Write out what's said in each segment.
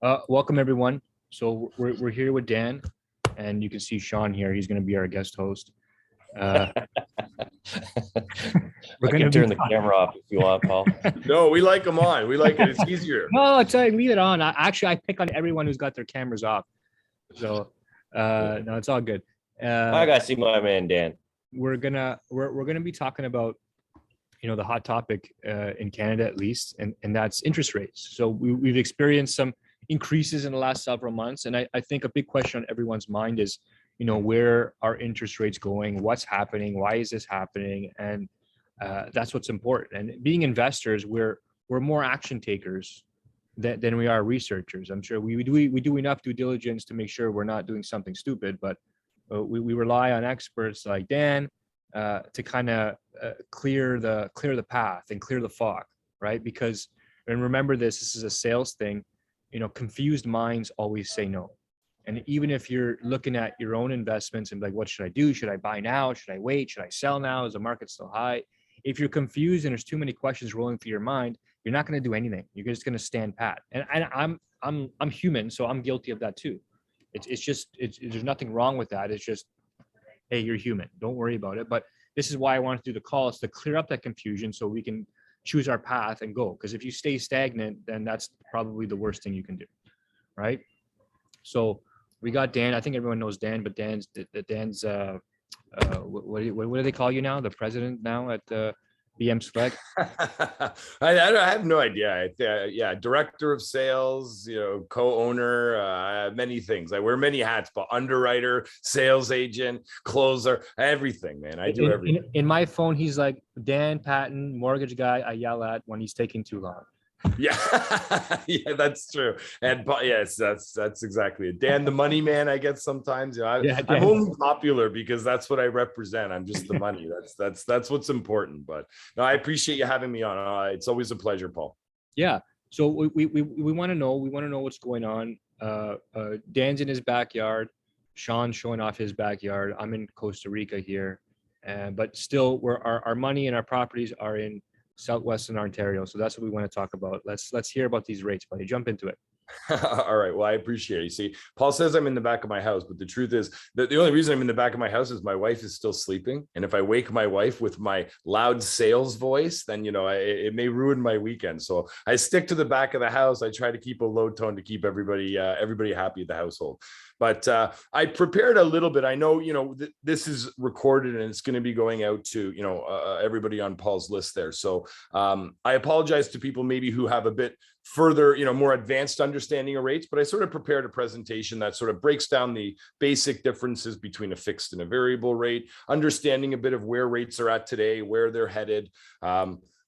Welcome everyone. So we're here with Dan, and you can see Sean here. He's going to be our guest host. I can turn the camera off if you want, Paul. No, we like them on. We like it. It's easier. No, leave it on. I pick on everyone who's got their cameras off. So no, it's all good. I gotta see my man Dan. We're gonna be talking about the hot topic in Canada at least, and that's interest rates. So we've experienced some increases in the last several months, and I think a big question on everyone's mind is, where are interest rates going? What's happening? Why is this happening? And that's what's important. And being investors, we're more action takers than we are researchers. I'm sure we do enough due diligence to make sure we're not doing something stupid, but we rely on experts like Dan to kind of clear the path and clear the fog, right? Because, and remember this is a sales thing. Confused minds always say no. And even if you're looking at your own investments and like, what should I do? Should I buy now? Should I wait? Should I sell now? Is the market still high? If you're confused and there's too many questions rolling through your mind, you're not going to do anything. You're just going to stand pat. And I'm human, so I'm guilty of that too. There's nothing wrong with that. It's just, hey, you're human. Don't worry about it. But this is why I wanted to do the call, is to clear up that confusion so we can choose our path and go. Because if you stay stagnant, then that's probably the worst thing you can do, right? So we got Dan. I think everyone knows Dan, but Dan's what do they call you now? The president now at BM Select? I have no idea. Yeah, director of sales, co-owner, many things. I wear many hats, but underwriter, sales agent, closer, everything, man. I do everything. In my phone, he's like Dan Patton, mortgage guy I yell at when he's taking too long. Yeah, yeah, that's true. And yes, that's exactly it. Dan, the money man, I guess sometimes. I'm only popular because that's what I represent. I'm just the money. That's what's important. But no, I appreciate you having me on. It's always a pleasure, Paul. Yeah. So we want to know. We want to know what's going on. Dan's in his backyard. Sean's showing off his backyard. I'm in Costa Rica here, but still, our money and our properties are in Southwestern Ontario. So that's what we want to talk about. Let's hear about these rates, buddy. Jump into it. All right. Well, I appreciate it. You see, Paul says I'm in the back of my house, but the truth is that the only reason I'm in the back of my house is my wife is still sleeping. And if I wake my wife with my loud sales voice, then, it may ruin my weekend. So I stick to the back of the house. I try to keep a low tone to keep everybody happy at the household. But I prepared a little bit. I know, this is recorded and it's going to be going out to, everybody on Paul's list there. So I apologize to people maybe who have a bit further, more advanced understanding of rates, but I sort of prepared a presentation that sort of breaks down the basic differences between a fixed and a variable rate, understanding a bit of where rates are at today, where they're headed.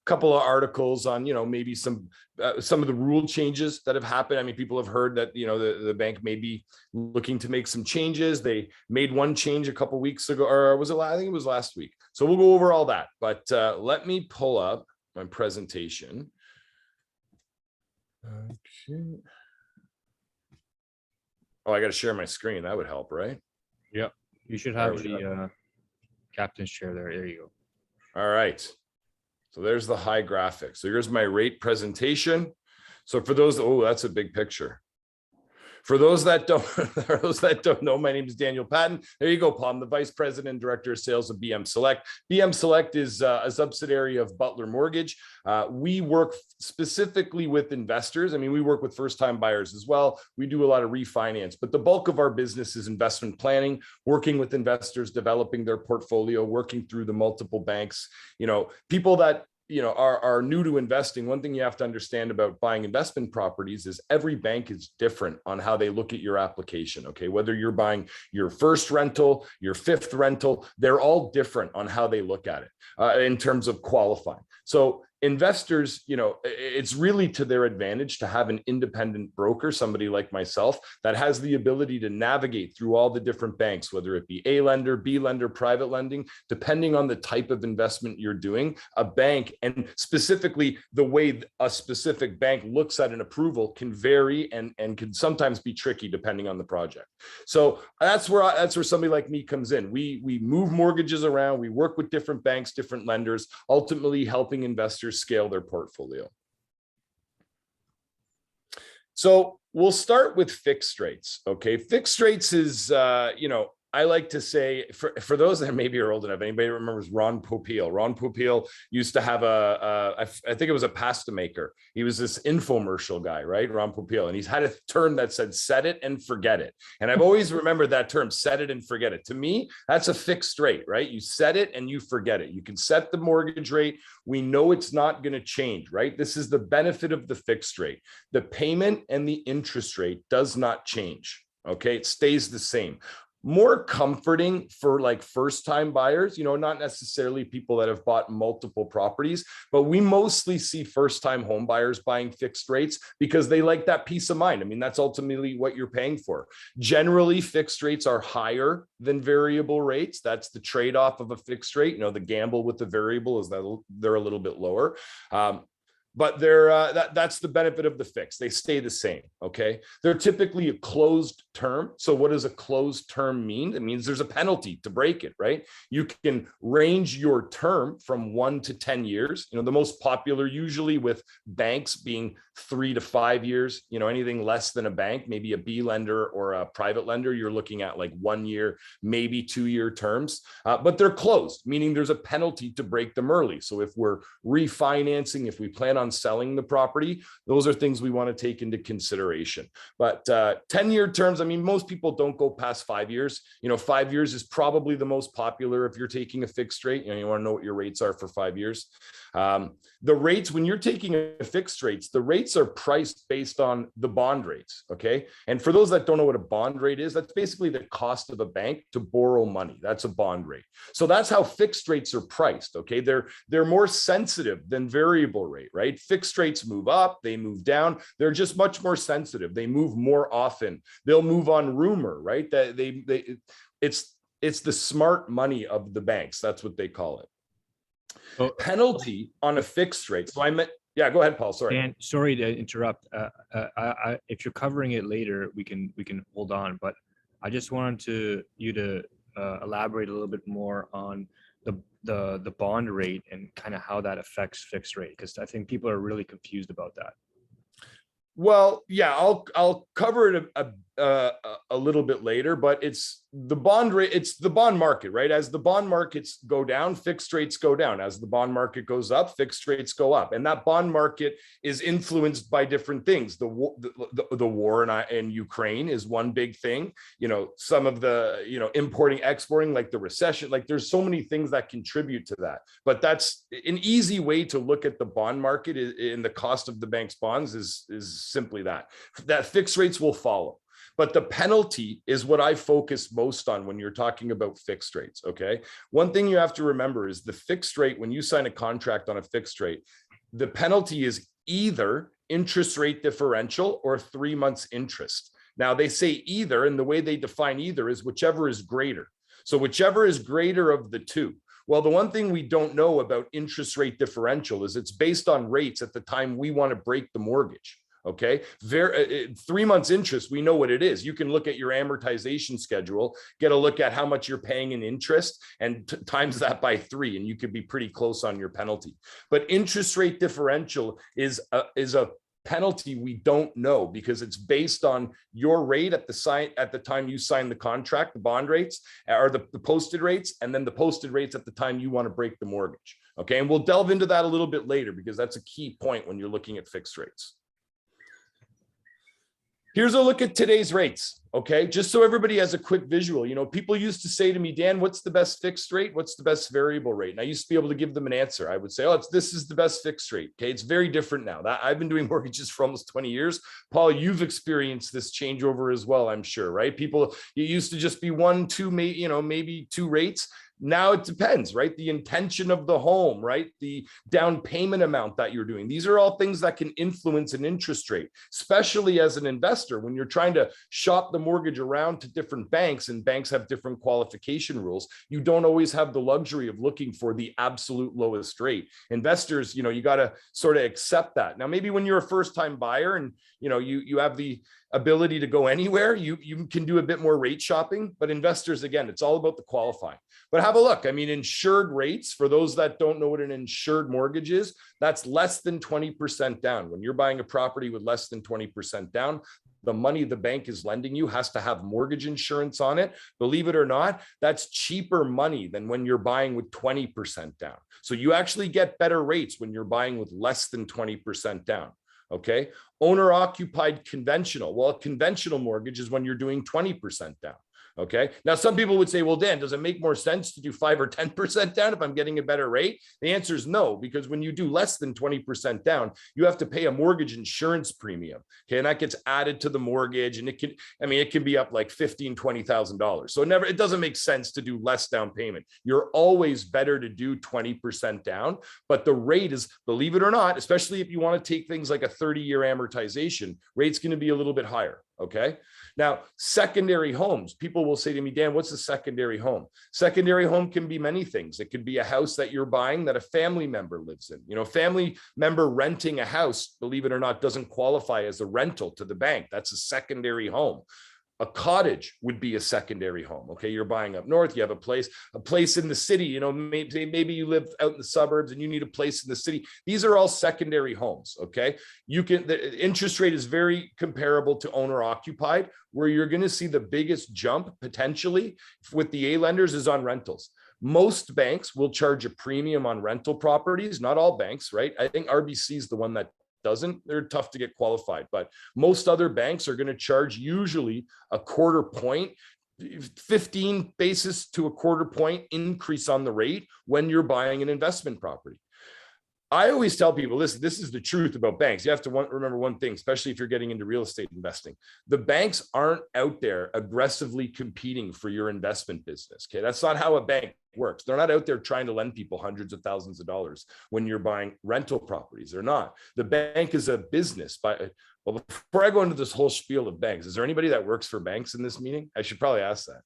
Couple of articles on, maybe some of the rule changes that have happened. I mean, people have heard that, the bank may be looking to make some changes. They made one change a couple of weeks ago, or was it? I think it was last week. So we'll go over all that. But let me pull up my presentation. Okay. Oh, I got to share my screen. That would help, right? Yeah. You should have the captain's chair there. There you go. All right. So there's the high graphic. So here's my rate presentation. So for those, that's a big picture. For those that don't know, my name is Daniel Patton. There you go, Paul. I'm the Vice President and Director of Sales of BM Select. BM Select is a subsidiary of Butler Mortgage. We work specifically with investors. I mean, we work with first-time buyers as well. We do a lot of refinance, but the bulk of our business is investment planning, working with investors, developing their portfolio, working through the multiple banks. People that are new to investing. One thing you have to understand about buying investment properties is every bank is different on how they look at your application. Okay. Whether you're buying your first rental, your fifth rental, they're all different on how they look at it in terms of qualifying. So investors, it's really to their advantage to have an independent broker, somebody like myself, that has the ability to navigate through all the different banks, whether it be A lender, B lender, private lending, depending on the type of investment you're doing. A bank, and specifically the way a specific bank looks at an approval, can vary and can sometimes be tricky depending on the project. So that's where somebody like me comes in. We move mortgages around, we work with different banks, different lenders, ultimately helping investors scale their portfolio. So We'll start with fixed rates. Okay. Fixed rates is, I like to say for those that maybe are old enough, anybody remembers Ron Popeil? Ron Popeil used to have I think it was a pasta maker. He was this infomercial guy, right? Ron Popeil. And he's had a term that said, set it and forget it. And I've always remembered that term, set it and forget it. To me, that's a fixed rate, right? You set it and you forget it. You can set the mortgage rate. We know it's not going to change, right? This is the benefit of the fixed rate. The payment and the interest rate does not change. Okay. It stays the same. More comforting for like first-time buyers, not necessarily people that have bought multiple properties, but we mostly see first-time home buyers buying fixed rates because they like that peace of mind. I mean, that's ultimately what you're paying for. Generally, fixed rates are higher than variable rates. That's the trade-off of a fixed rate. The gamble with the variable is that they're a little bit lower. But that's the benefit of the fixed. They stay the same, okay? They're typically a closed term. So what does a closed term mean? It means there's a penalty to break it, right? You can range your term from 1 to 10 years. The most popular usually with banks being 3 to 5 years. Anything less than a bank, maybe a B lender or a private lender, you're looking at like 1 year, maybe 2-year terms. But they're closed, meaning there's a penalty to break them early. So if we're refinancing, if we plan on selling the property, those are things we want to take into consideration. But 10-year terms, I mean, most people don't go past 5 years. 5 years is probably the most popular if you're taking a fixed rate. You want to know what your rates are for 5 years. The rates, when you're taking a fixed rates, the rates are priced based on the bond rates. Okay. And for those that don't know what a bond rate is, that's basically the cost of a bank to borrow money. That's a bond rate. So that's how fixed rates are priced. Okay. They're more sensitive than variable rate, right? Fixed rates move up, they move down. They're just much more sensitive. They move more often. They'll move on rumor, right? It's the smart money of the banks. That's what they call it. Penalty on a fixed rate. So yeah, go ahead, Paul. Sorry. Dan, sorry to interrupt. If you're covering it later, we can hold on. But I just wanted you to elaborate a little bit more on the bond rate and kind of how that affects fixed rate, because I think people are really confused about that. Well, yeah, I'll cover it a little bit later, but it's the bond rate, it's the bond market, right? As the bond markets go down, fixed rates go down. As the bond market goes up, fixed rates go up. And that bond market is influenced by different things. The war in Ukraine is one big thing. Some of the, importing, exporting, like the recession, like there's so many things that contribute to that. But that's an easy way to look at the bond market in the cost of the bank's bonds is simply that fixed rates will follow. But the penalty is what I focus most on when you're talking about fixed rates, okay? One thing you have to remember is the fixed rate, when you sign a contract on a fixed rate, the penalty is either interest rate differential or 3 months interest. Now they say either, and the way they define either is whichever is greater. So whichever is greater of the two. Well, the one thing we don't know about interest rate differential is it's based on rates at the time we want to break the mortgage. Okay. 3 months interest, we know what it is. You can look at your amortization schedule, get a look at how much you're paying in interest and times that by 3, and you could be pretty close on your penalty. But interest rate differential is a penalty we don't know because it's based on your rate at the time you sign the contract. The bond rates are the posted rates, and then the posted rates at the time you want to break the mortgage. Okay. And we'll delve into that a little bit later because that's a key point when you're looking at fixed rates. Here's a look at today's rates, okay? Just so everybody has a quick visual. People used to say to me, Dan, what's the best fixed rate? What's the best variable rate? And I used to be able to give them an answer. I would say, this is the best fixed rate, okay? It's very different now. I've been doing mortgages for almost 20 years. Paul, you've experienced this changeover as well, I'm sure, right? It used to just be 1, 2, maybe 2 rates. Now it depends, right? The intention of the home, right? The down payment amount that you're doing. These are all things that can influence an interest rate, especially as an investor when you're trying to shop the mortgage around to different banks, and banks have different qualification rules. You don't always have the luxury of looking for the absolute lowest rate. Investors, you got to sort of accept that. Now, maybe when you're a first-time buyer and you have the ability to go anywhere, you can do a bit more rate shopping. But investors, again, it's all about the qualifying. But have a look. I mean, insured rates, for those that don't know what an insured mortgage is, that's less than 20% down. When you're buying a property with less than 20% down, the money the bank is lending you has to have mortgage insurance on it. Believe it or not, that's cheaper money than when you're buying with 20% down. So you actually get better rates when you're buying with less than 20% down. Okay. Owner occupied conventional. Well, a conventional mortgage is when you're doing 20% down. Okay. Now, some people would say, well, Dan, does it make more sense to do 5 or 10% down if I'm getting a better rate? The answer is no, because when you do less than 20% down, you have to pay a mortgage insurance premium. Okay. And that gets added to the mortgage. And it can be up like $15,000, $20,000. So it doesn't make sense to do less down payment. You're always better to do 20% down, but the rate is, believe it or not, especially if you want to take things like a 30-year amortization, rate's going to be a little bit higher. Okay. Now, secondary homes, people will say to me, Dan, what's a secondary home? Secondary home can be many things. It could be a house that you're buying that a family member lives in. You know, family member renting a house, believe it or not, doesn't qualify as a rental to the bank. That's a secondary home. A cottage would be a secondary home. Okay. You're buying up north, you have a place in the city, you know, maybe you live out in the suburbs and you need a place in the city. These are all secondary homes. Okay. The interest rate is very comparable to owner occupied, where you're going to see the biggest jump potentially with the A lenders is on rentals. Most banks will charge a premium on rental properties. Not all banks, right? I think RBC is the one that doesn't. They're tough to get qualified, but most other banks are going to charge usually a quarter point, 15 basis to a quarter point increase on the rate when you're buying an investment property. I always tell people, listen, this is the truth about banks. You have to remember one thing, especially if you're getting into real estate investing. The banks aren't out there aggressively competing for your investment business. Okay, that's not how a bank works. They're not out there trying to lend people hundreds of thousands of dollars when you're buying rental properties. They're not. The bank is a business. Well, before I go into this whole spiel of banks, is there anybody that works for banks in this meeting? I should probably ask that.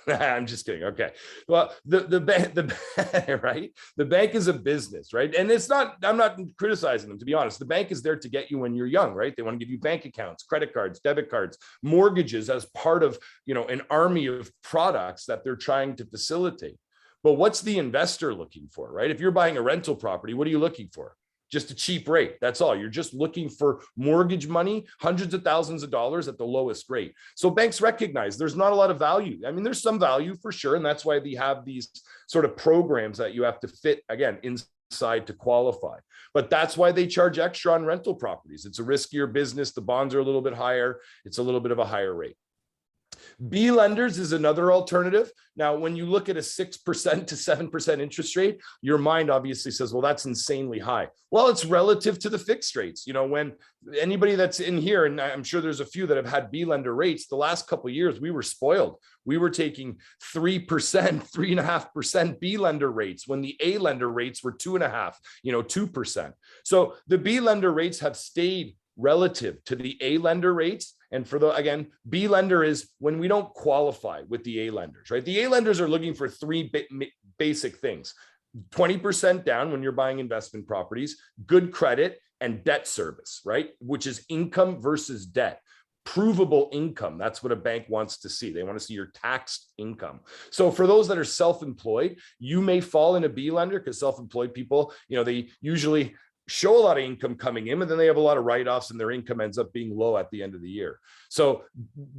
I'm just kidding. Okay. Well, the bank, right? The bank is a business, right? And it's not, I'm not criticizing them, to be honest. The bank is there to get you when you're young, right? They want to give you bank accounts, credit cards, debit cards, mortgages as part of, you know, an army of products that they're trying to facilitate. But what's the investor looking for, right? If you're buying a rental property, what are you looking for? Just a cheap rate. That's all. You're just looking for mortgage money, hundreds of thousands of dollars at the lowest rate. So banks recognize there's not a lot of value. I mean, there's some value for sure. And that's why they have these sort of programs that you have to fit, again, inside to qualify. But that's why they charge extra on rental properties. It's a riskier business. The bonds are a little bit higher. It's a little bit of a higher rate. B lenders is another alternative. Now, when you look at a 6% to 7% interest rate, your mind obviously says, well, that's insanely high. Well, it's relative to the fixed rates. You know, when anybody that's in here, and I'm sure there's a few that have had B lender rates, the last couple of years, we were spoiled. We were taking 3%, 3.5% B lender rates when the A lender rates were 2.5%, 2%. So the B lender rates have stayed relative to the A lender rates. And again, B lender is when we don't qualify with the A lenders, right? The A lenders are looking for three basic things: 20% down when you're buying investment properties, good credit, and debt service, right? Which is income versus debt. Provable income. That's what a bank wants to see. They want to see your taxed income. So for those that are self-employed, you may fall in a B lender, because self-employed people, they usually show a lot of income coming in, but then they have a lot of write-offs and their income ends up being low at the end of the year. So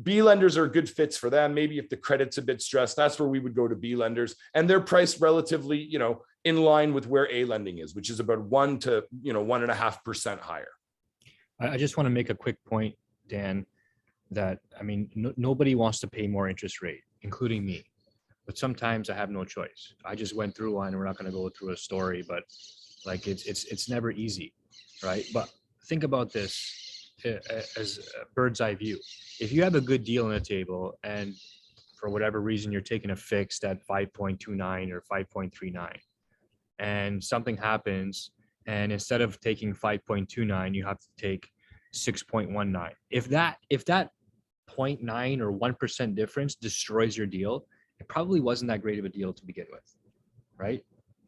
B lenders are good fits for them. Maybe if the credit's a bit stressed, that's where we would go to B lenders, and they're priced relatively, in line with where A lending is, which is about 1 to 1.5% higher. I just want to make a quick point, Dan, that nobody wants to pay more interest rate, including me. But sometimes I have no choice. I just went through one. We're not going to go through a story, but it's never easy, right? But think about this as a bird's eye view. If you have a good deal on the table, and for whatever reason you're taking a fixed at 5.29 or 5.39, and something happens, and instead of taking 5.29, you have to take 6.19. If that 0.9 or 1% difference destroys your deal, it probably wasn't that great of a deal to begin with, right?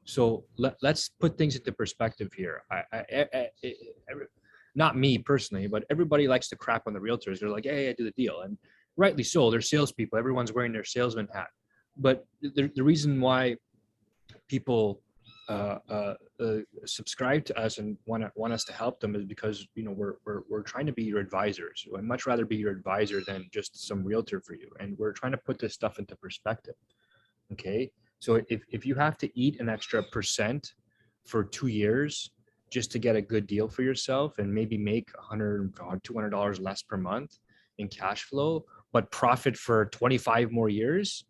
So let's put things into perspective here. Not me personally, but everybody likes to crap on the realtors. They're like, hey, I do the deal. And rightly so, they're salespeople. Everyone's wearing their salesman hat. But the reason why people subscribe to us and want us to help them is because we're trying to be your advisors. I'd much rather be your advisor than just some realtor for you, and we're trying to put this stuff into perspective. Okay, so if you have to eat an extra % for 2 years just to get a good deal for yourself and maybe make $100 or $200 less per month in cash flow, but profit for 25 more years,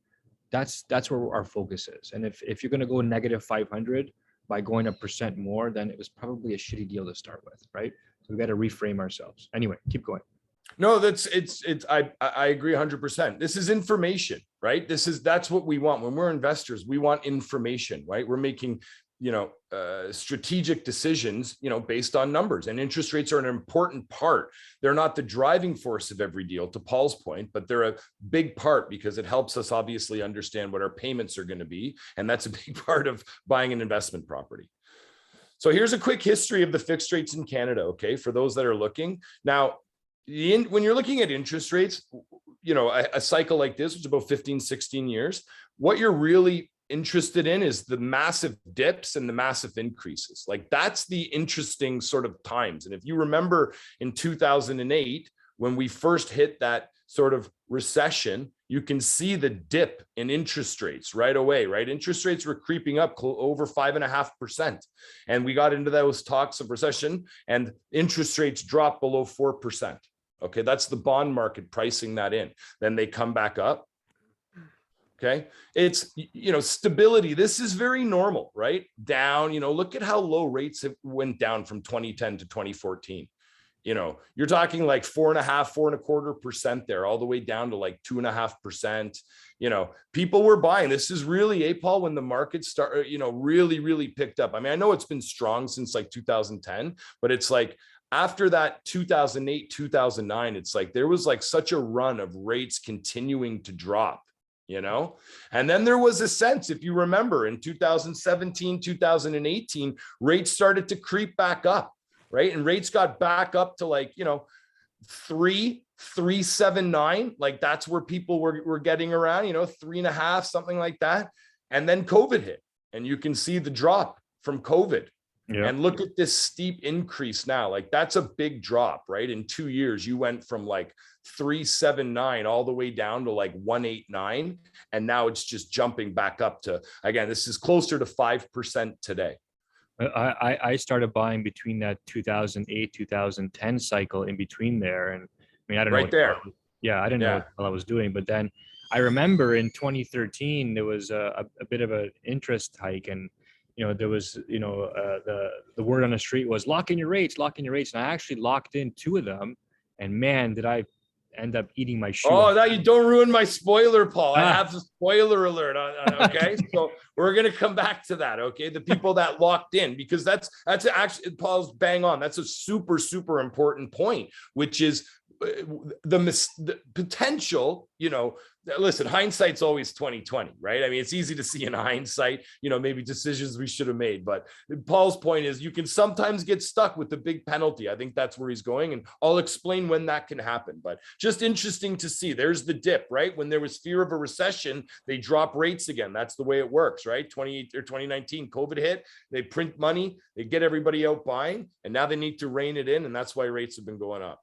that's where our focus is. And if you're going to go negative 500 by going 1% more, then it was probably a shitty deal to start with, right? So we got to reframe ourselves. Anyway, keep going. No, I agree 100%. This is information, right? That's what we want. When we're investors, we want information, right? We're making, strategic decisions, based on numbers, and interest rates are an important part. They're not the driving force of every deal, to Paul's point, but they're a big part because it helps us obviously understand what our payments are going to be. And that's a big part of buying an investment property. So here's a quick history of the fixed rates in Canada. Okay. For those that are looking now, when you're looking at interest rates, a cycle like this, which is about 15, 16 years, what you're really interested in is the massive dips and the massive increases. Like that's the interesting sort of times. And if you remember in 2008, when we first hit that sort of recession, you can see the dip in interest rates right away, right? Interest rates were creeping up over 5.5%. And we got into those talks of recession and interest rates dropped below 4%. Okay, that's the bond market pricing that in. Then they come back up. Okay, it's, stability. This is very normal, right? Down, look at how low rates went down from 2010 to 2014. You're talking like 4.5%, 4.25% there, all the way down to like 2.5%. People were buying. This is really, Paul, when the market started, really, really picked up. I mean, I know it's been strong since like 2010, but it's like after that 2008, 2009, it's like there was like such a run of rates continuing to drop. And then there was a sense, if you remember, in 2017, 2018, rates started to creep back up, right? And rates got back up to like, 3.79, like that's where people were getting around, 3.5, something like that. And then COVID hit, and you can see the drop from COVID. Yeah. And look at this steep increase now. Like that's a big drop, right? In 2 years, you went from like 3.79 all the way down to like 1.89. And now it's just jumping back up to, again, this is closer to 5% today. I started buying between that 2008, 2010 cycle in between there. And I mean, I don't know. Right there. Yeah, I didn't know what I was doing. But then I remember in 2013, there was a bit of an interest hike, and there was, the word on the street was lock in your rates. And I actually locked in 2 of them, and man, did I end up eating my shoe. Oh, now you don't ruin my spoiler, Paul. I have the spoiler alert on, okay? So we're going to come back to that, okay? The people that locked in, because that's actually, Paul's bang on. That's a super, super important point, which is the potential, listen, hindsight's always 2020, right? I mean, it's easy to see in hindsight, maybe decisions we should have made. But Paul's point is you can sometimes get stuck with the big penalty. I think that's where he's going. And I'll explain when that can happen. But just interesting to see. There's the dip, right? When there was fear of a recession, they drop rates again. That's the way it works, right? 2019, COVID hit, they print money, they get everybody out buying, and now they need to rein it in. And that's why rates have been going up.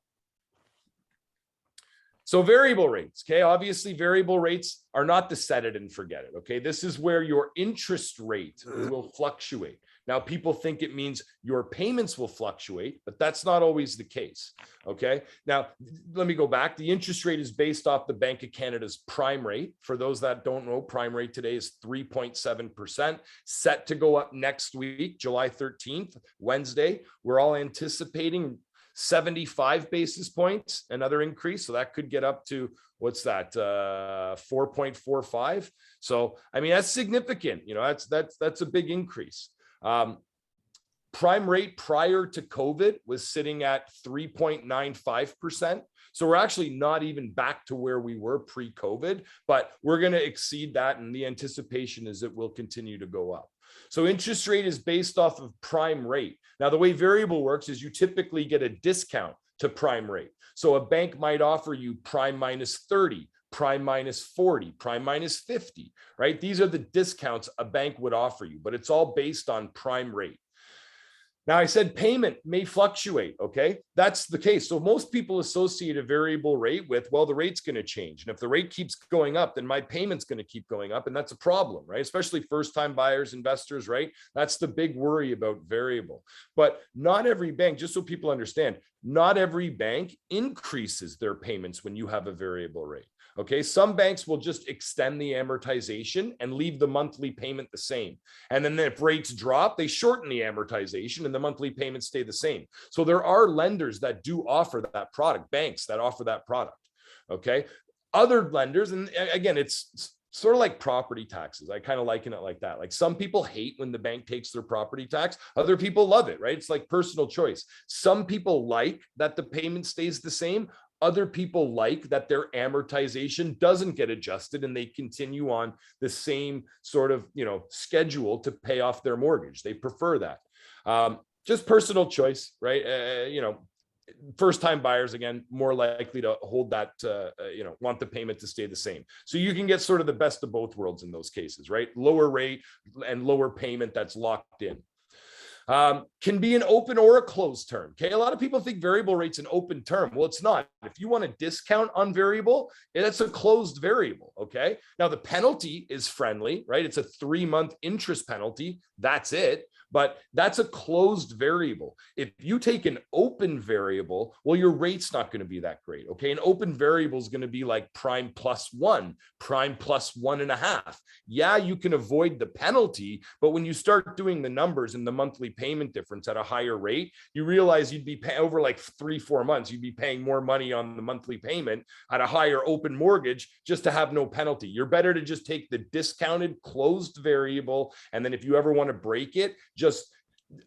So variable rates, okay? Obviously, variable rates are not the set it and forget it, okay? This is where your interest rate will fluctuate. Now, people think it means your payments will fluctuate, but that's not always the case, okay? Now, let me go back. The interest rate is based off the Bank of Canada's prime rate. For those that don't know, prime rate today is 3.7%, set to go up next week, July 13th, Wednesday. We're all anticipating 75 basis points, another increase. So that could get up to, what's that, 4.45. So, I mean, that's significant. That's a big increase. Prime rate prior to COVID was sitting at 3.95%. So we're actually not even back to where we were pre-COVID, but we're going to exceed that. And the anticipation is it will continue to go up. So interest rate is based off of prime rate. Now, the way variable works is you typically get a discount to prime rate. So a bank might offer you prime minus 30, prime minus 40, prime minus 50, right? These are the discounts a bank would offer you, but it's all based on prime rate. Now, I said payment may fluctuate, okay? That's the case. So most people associate a variable rate with, well, the rate's going to change. And if the rate keeps going up, then my payment's going to keep going up. And that's a problem, right? Especially first-time buyers, investors, right? That's the big worry about variable. But not every bank, just so people understand, not every bank increases their payments when you have a variable rate. Okay, some banks will just extend the amortization and leave the monthly payment the same. And then if rates drop, they shorten the amortization and the monthly payments stay the same. So there are lenders that do offer that product, banks that offer that product. Okay, other lenders, and again, it's sort of like property taxes. I kind of liken it like that. Like some people hate when the bank takes their property tax. Other people love it, right? It's like personal choice. Some people like that the payment stays the same. Other people like that their amortization doesn't get adjusted and they continue on the same sort of, schedule to pay off their mortgage. They prefer that. Just personal choice, right? First-time buyers, again, more likely to hold that, want the payment to stay the same. So you can get sort of the best of both worlds in those cases, right? Lower rate and lower payment that's locked in. Can be an open or a closed term. Okay. A lot of people think variable rate's an open term. Well, it's not. If you want a discount on variable, it's a closed variable. Okay. Now the penalty is friendly, right? It's a 3-month interest penalty. That's it. But that's a closed variable. If you take an open variable, well, your rate's not going to be that great. Okay. An open variable is going to be like prime +1, prime +1.5. Yeah, you can avoid the penalty, but when you start doing the numbers and the monthly payment difference at a higher rate, you realize you'd be paying over like 3-4 months, you'd be paying more money on the monthly payment at a higher open mortgage just to have no penalty. You're better to just take the discounted closed variable. And then if you ever want to break it, just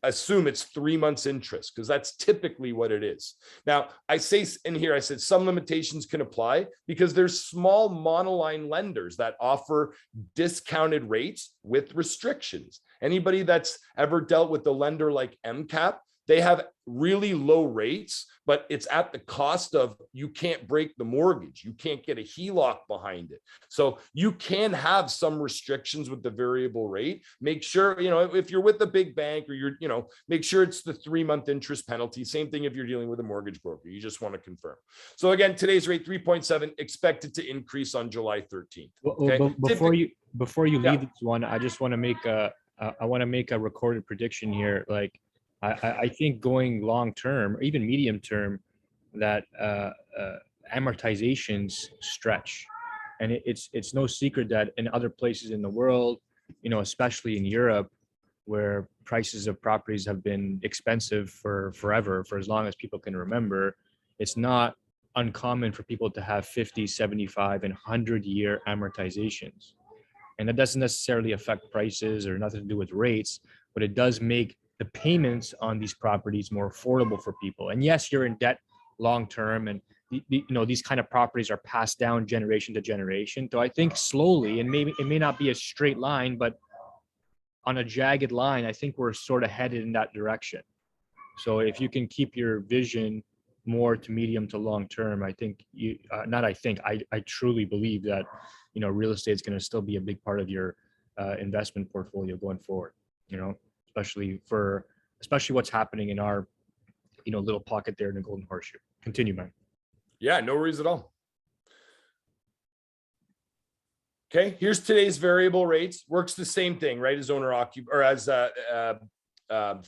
assume it's 3 months interest, because that's typically what it is. Now, I say in here, I said some limitations can apply because there's small monoline lenders that offer discounted rates with restrictions. Anybody that's ever dealt with the lender like MCAP, they have really low rates, but it's at the cost of you can't break the mortgage. You can't get a Heloc behind it. So you can have some restrictions with the variable rate. Make sure, if you're with a big bank or make sure it's the 3-month interest penalty. Same thing if you're dealing with a mortgage broker. You just want to confirm. So again, today's rate 3.7 expected to increase on July 13th. Okay? Well, before you leave Yeah. this one, I just want to make a recorded prediction here. Like, I think going long term or even medium term, that amortizations stretch, and it's no secret that in other places in the world, especially in Europe, where prices of properties have been expensive for forever, for as long as people can remember, it's not uncommon for people to have 50, 75, and 100-year amortizations. And that doesn't necessarily affect prices or nothing to do with rates, but it does make the payments on these properties more affordable for people. And yes, you're in debt long term, and these kind of properties are passed down generation to generation. So I think slowly, and maybe it may not be a straight line, but on a jagged line, I think we're sort of headed in that direction. So if you can keep your vision more to medium to long term, I think I truly believe that real estate is going to still be a big part of your investment portfolio going forward. Especially what's happening in our little pocket there in the Golden Horseshoe. Continue, man. Yeah, no worries at all. Okay, here's today's variable rates. Works the same thing, right? As owner occupied or as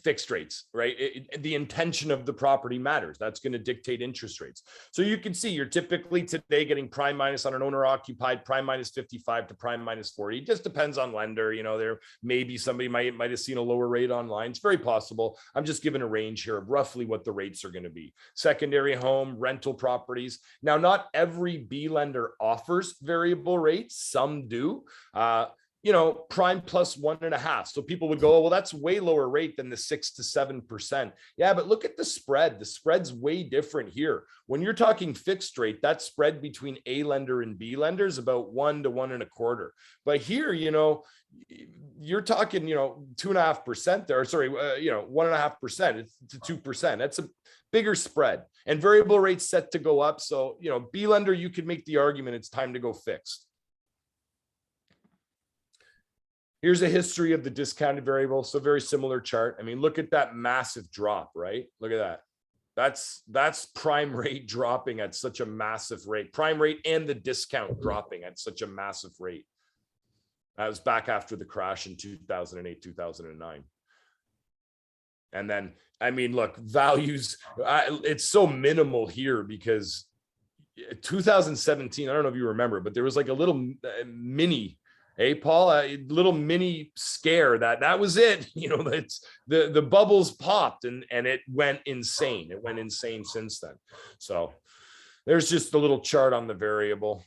fixed rates, right? The intention of the property matters. That's going to dictate interest rates. So you can see you're typically today getting prime minus on an owner occupied, prime minus 55 to prime minus 40. It just depends on lender. There may be somebody might have seen a lower rate online. It's very possible. I'm just giving a range here of roughly what the rates are going to be. Secondary home, rental properties. Now, not every B lender offers variable rates. Some do. prime plus 1.5. So people would go, oh, well, that's way lower rate than the 6 to 7%. Yeah, but look at the spread. The spread's way different here. When you're talking fixed rate, that spread between A lender and B lender is about 1 to 1.25. But here, you're talking, 2.5% there, sorry, 1.5% to 2%. That's a bigger spread, and variable rates set to go up. So, B lender, you could make the argument it's time to go fixed. Here's a history of the discounted variable. So very similar chart. I mean, look at that massive drop, right? Look at that. That's prime rate dropping at such a massive rate. Prime rate and the discount dropping at such a massive rate. That was back after the crash in 2008, 2009. And then, I mean, look, values, it's so minimal here because 2017, I don't know if you remember, but there was like a little mini, hey, Paul, a little mini scare that was it. That's the bubbles popped and it went insane. It went insane since then. So there's just a little chart on the variable.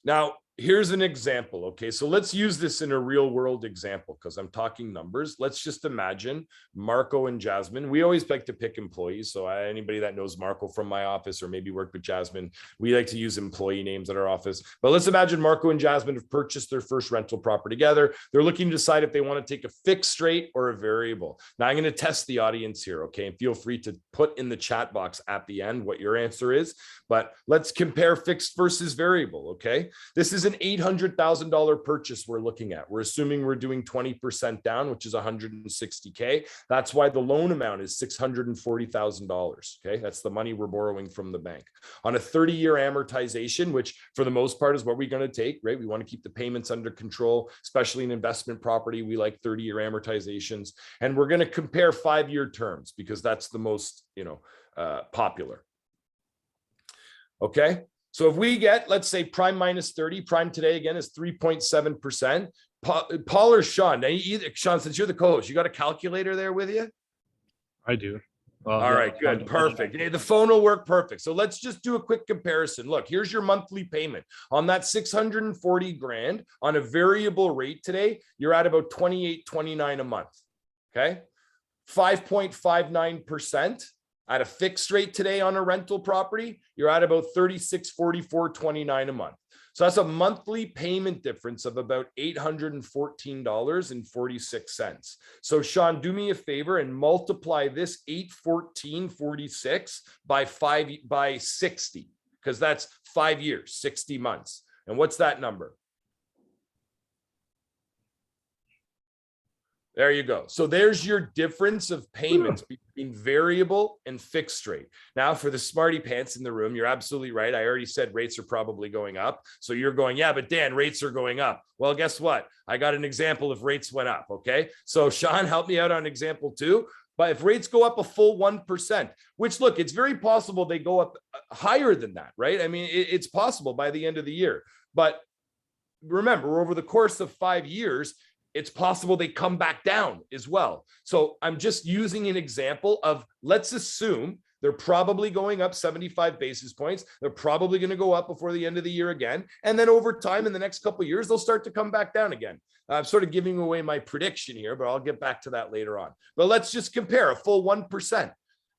Now, here's an example. Okay, so let's use this in a real world example because I'm talking numbers. Let's just imagine Marco and Jasmine. We always like to pick employees. So anybody that knows Marco from my office or maybe worked with Jasmine, we like to use employee names at our office. But let's imagine Marco and Jasmine have purchased their first rental property together. They're looking to decide if they want to take a fixed rate or a variable. Now I'm going to test the audience here. Okay, and feel free to put in the chat box at the end what your answer is. But let's compare fixed versus variable. Okay, this is an $800,000 purchase we're looking at. We're assuming we're doing 20% down, which is $160K. That's why the loan amount is $640,000. Okay, that's the money we're borrowing from the bank. On a 30-year amortization, which for the most part is what we're going to take, right? We want to keep the payments under control, especially in investment property. We like 30-year amortizations. And we're going to compare 5-year terms because that's the most, popular. Okay. So if we get, let's say prime minus 30, prime today again is 3.7%. Paul or Sean, Sean, since you're the co-host, you got a calculator there with you? I do. Well, all right, good, perfect. Hey, the phone will work perfect. So let's just do a quick comparison. Look, here's your monthly payment on that 640 grand on a variable rate today. You're at about 28.29 a month. Okay, 5.59%. At a fixed rate today on a rental property, you're at about 36.44.29 a month. So that's a monthly payment difference of about $814.46. So Sean, do me a favor and multiply this 814.46 by 60, because that's 5 years, 60 months. And what's that number? There you go. So there's your difference of payments between variable and fixed rate. Now for the smarty pants in the room, you're absolutely right. I already said rates are probably going up. So you're going, yeah, but Dan, rates are going up. Well, guess what? I got an example if rates went up. Okay. So Sean, help me out on example 2. But if rates go up a full 1%, which look, it's very possible they go up higher than that, right? I mean, it's possible by the end of the year. But remember, over the course of 5 years, it's possible they come back down as well. So I'm just using an example of, let's assume they're probably going up 75 basis points. They're probably going to go up before the end of the year again. And then over time, in the next couple of years, they'll start to come back down again. I'm sort of giving away my prediction here, but I'll get back to that later on. But let's just compare a full 1%.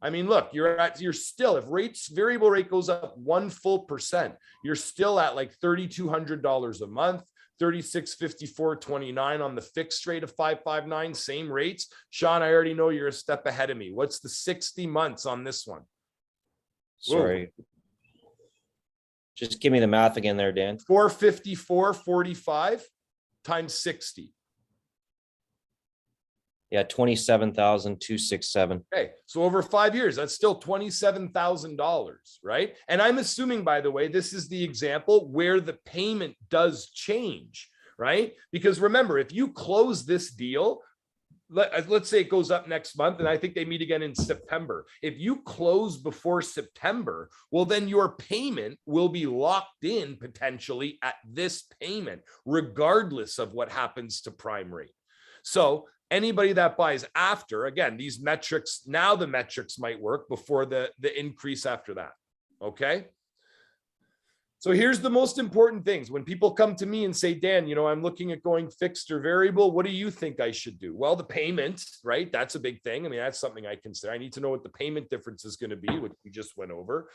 I mean, look, you're still, if variable rate goes up 1 full percent, you're still at like $3,200 a month. 36.54.29 on the fixed rate of 5.59, same rates. Sean, I already know you're a step ahead of me. What's the 60 months on this one? Sorry. Whoa. Just give me the math again there, Dan. 454.45 times 60. Yeah, 27,267. Okay, so over 5 years, that's still $27,000, right? And I'm assuming, by the way, this is the example where the payment does change, right? Because remember, if you close this deal, let's say it goes up next month, and I think they meet again in September. If you close before September, well, then your payment will be locked in potentially at this payment, regardless of what happens to prime rate. So anybody that buys after, again, these metrics, now the metrics might work before the increase after that. Okay. So here's the most important things. When people come to me and say, Dan, I'm looking at going fixed or variable. What do you think I should do? Well, the payment, right? That's a big thing. I mean, that's something I consider. I need to know what the payment difference is going to be, which we just went over.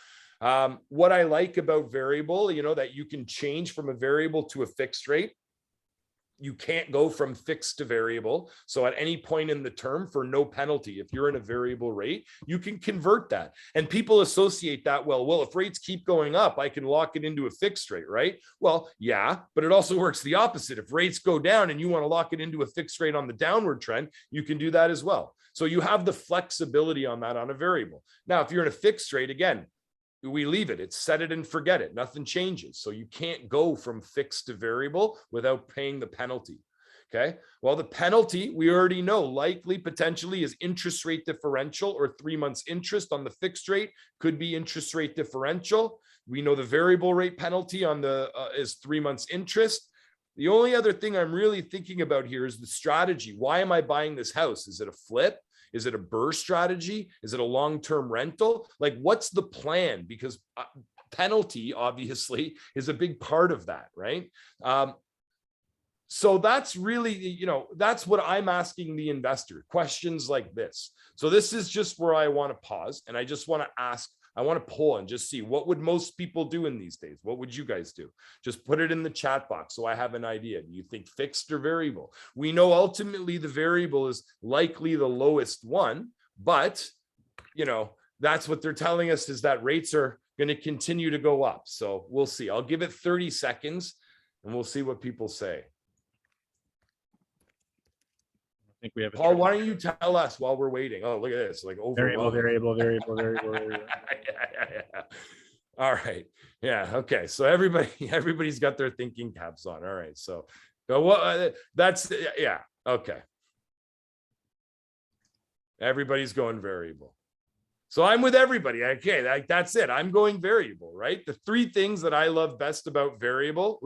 What I like about variable, that you can change from a variable to a fixed rate. You can't go from fixed to variable. So at any point in the term, for no penalty, if you're in a variable rate, you can convert that. And people associate that, well, if rates keep going up, I can lock it into a fixed rate, right? Well, yeah, but it also works the opposite. If rates go down and you want to lock it into a fixed rate on the downward trend, you can do that as well. So you have the flexibility on that on a variable. Now, if you're in a fixed rate, again, we leave it. It's set it and forget it. Nothing changes. So you can't go from fixed to variable without paying the penalty. Okay. Well, the penalty, we already know, likely potentially is interest rate differential, or 3 months interest on the fixed rate could be interest rate differential. We know the variable rate penalty on the is 3 months interest. The only other thing I'm really thinking about here is the strategy. Why am I buying this house? Is it a flip? Is it a BRRRR strategy? Is it a long-term rental? Like, what's the plan? Because penalty, obviously, is a big part of that, right? So that's really, that's what I'm asking the investor, questions like this. So this is just where I want to pause, and I just want to ask, I want to poll and just see, what would most people do in these days? What would you guys do? Just put it in the chat box so I have an idea. Do you think fixed or variable? We know ultimately the variable is likely the lowest one, but that's what they're telling us, is that rates are going to continue to go up. So we'll see. I'll give it 30 seconds and we'll see what people say. I think we have Paul, why don't you tell us while we're waiting? Oh, look at this, like variable. All right. Yeah. Okay. So everybody's got their thinking caps on. All right. So that's, yeah. Okay. Everybody's going variable. So I'm with everybody. Okay, that's it. I'm going variable, right? The three things that I love best about variable,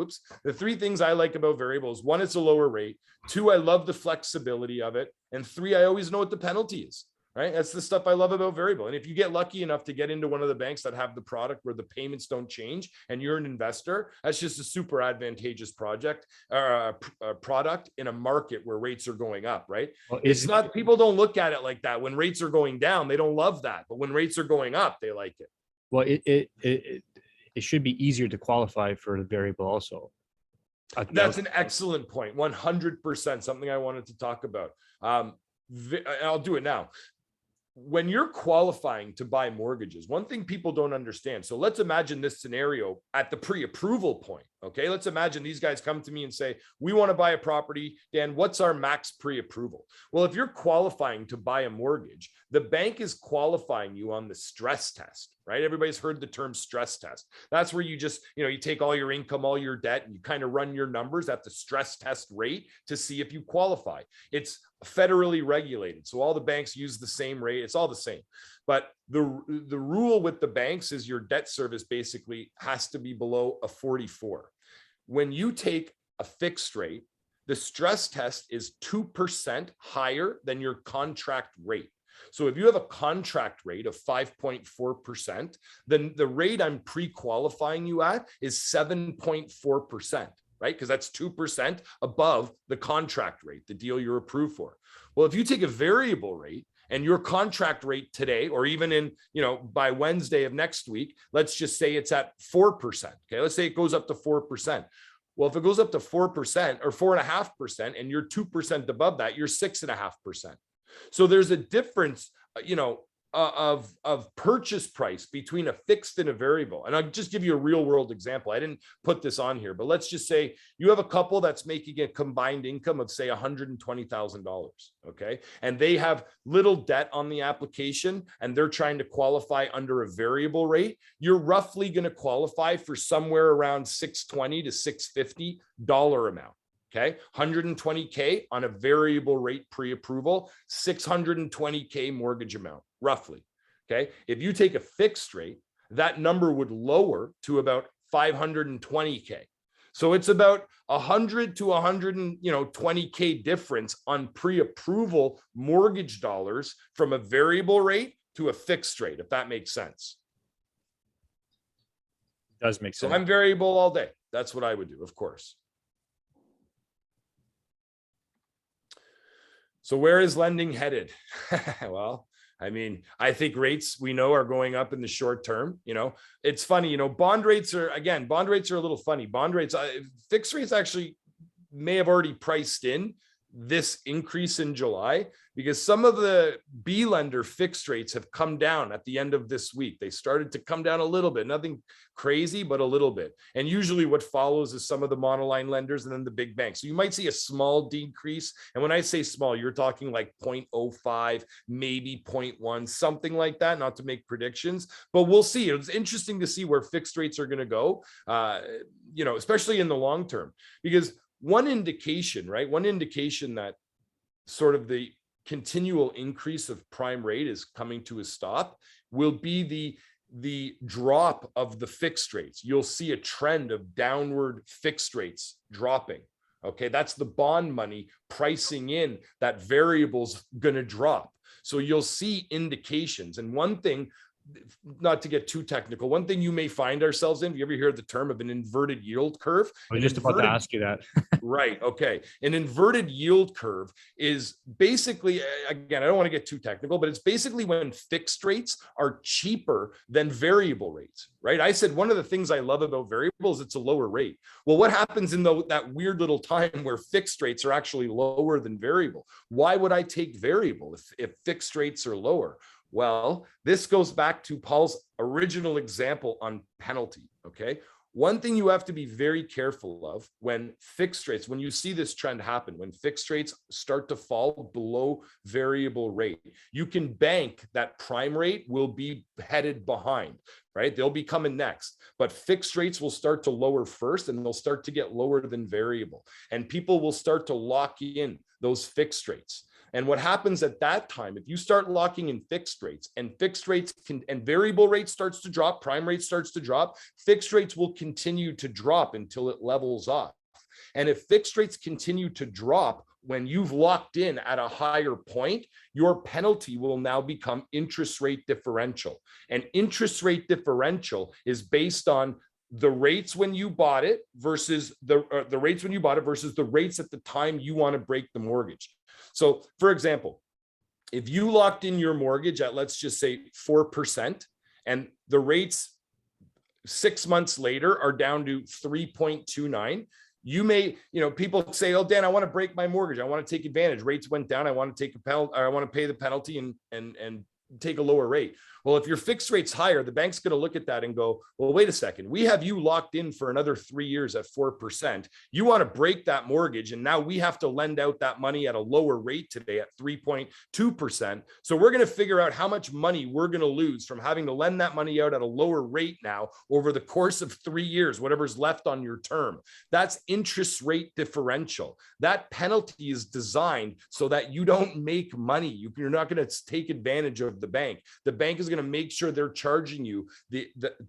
the three things I like about variable is: one, it's a lower rate; two, I love the flexibility of it; and three, I always know what the penalty is, right? That's the stuff I love about variable. And if you get lucky enough to get into one of the banks that have the product where the payments don't change and you're an investor, that's just a super advantageous product in a market where rates are going up, right? Well, it's not, people don't look at it like that. When rates are going down, they don't love that. But when rates are going up, they like it. Well, it should be easier to qualify for the variable also. That's an excellent point. 100%. Something I wanted to talk about. I'll do it now. When you're qualifying to buy mortgages, one thing people don't understand. So let's imagine this scenario at the pre-approval point. Okay. Let's imagine these guys come to me and say, we want to buy a property. Dan, what's our max pre-approval? Well, if you're qualifying to buy a mortgage, the bank is qualifying you on the stress test, right? Everybody's heard the term stress test. That's where you just, you take all your income, all your debt, and you kind of run your numbers at the stress test rate to see if you qualify. It's federally regulated. So all the banks use the same rate. It's all the same. But the rule with the banks is your debt service basically has to be below a 44. When you take a fixed rate, the stress test is 2% higher than your contract rate. So if you have a contract rate of 5.4%, then the rate I'm pre-qualifying you at is 7.4%. Right? Because that's 2% above the contract rate, the deal you're approved for. Well, if you take a variable rate and your contract rate today, or even in, by Wednesday of next week, let's just say it's at 4%. Okay. Let's say it goes up to 4%. Well, if it goes up to 4% or 4.5% and you're 2% above that, you're 6.5%. So there's a difference, of purchase price between a fixed and a variable. And I'll just give you a real world example. I didn't put this on here, but let's just say you have a couple that's making a combined income of say $120,000. Okay. And they have little debt on the application and they're trying to qualify under a variable rate. You're roughly going to qualify for somewhere around $620 to $650 amount. Okay, $120K on a variable rate pre-approval, $620K mortgage amount, roughly. Okay, if you take a fixed rate, that number would lower to about $520K. So it's about $100 to $120K difference on pre-approval mortgage dollars from a variable rate to a fixed rate, if that makes sense. Does make So sense. I'm variable all day. That's what I would do, of course. So where is lending headed? Well, I mean, I think rates we know are going up in the short term. It's funny, bond rates are a little funny. Bond rates, fixed rates actually may have already priced in this increase in July, because some of the B lender fixed rates have come down at the end of this week. They started to come down a little bit, nothing crazy, but a little bit. And usually what follows is some of the monoline lenders and then the big banks. So you might see a small decrease. And when I say small, you're talking like 0.05, maybe 0.1, something like that, not to make predictions, but we'll see. It's interesting to see where fixed rates are going to go, especially in the long term, because one indication that sort of the continual increase of prime rate is coming to a stop will be the drop of the fixed rates. You'll see a trend of downward fixed rates dropping. Okay, that's the bond money pricing in that variable's going to drop. So you'll see indications. And one thing, not to get too technical, one thing you may find ourselves in, if you ever hear the term of an inverted yield curve. I was just about to ask you that. Right. Okay. An inverted yield curve is basically, again, I don't want to get too technical, but it's basically when fixed rates are cheaper than variable rates, right? I said one of the things I love about variables, it's a lower rate. Well, what happens in that weird little time where fixed rates are actually lower than variable? Why would I take variable if fixed rates are lower? Well, this goes back to Paul's original example on penalty, okay? One thing you have to be very careful of when you see this trend happen, when fixed rates start to fall below variable rate, you can bank that prime rate will be headed behind, right? They'll be coming next, but fixed rates will start to lower first and they'll start to get lower than variable. And people will start to lock in those fixed rates. And what happens at that time, if you start locking in fixed rates and variable rate starts to drop, prime rate starts to drop, fixed rates will continue to drop until it levels off. And if fixed rates continue to drop when you've locked in at a higher point, your penalty will now become interest rate differential. And interest rate differential is based on the rates when you bought it versus the rates at the time you want to break the mortgage. So, for example, if you locked in your mortgage at, let's just say 4%, and the rates 6 months later are down to 3.29, you may, people say, oh, Dan, I want to break my mortgage. I want to take advantage. Rates went down. I want to take a penalty. I want to pay the penalty and take a lower rate. Well, if your fixed rate's higher, the bank's going to look at that and go, well, wait a second. We have you locked in for another 3 years at 4%. You want to break that mortgage. And now we have to lend out that money at a lower rate today at 3.2%. So we're going to figure out how much money we're going to lose from having to lend that money out at a lower rate now over the course of 3 years, whatever's left on your term. That's interest rate differential. That penalty is designed so that you don't make money. You're not going to take advantage of the bank. The bank is going to make sure they're charging you the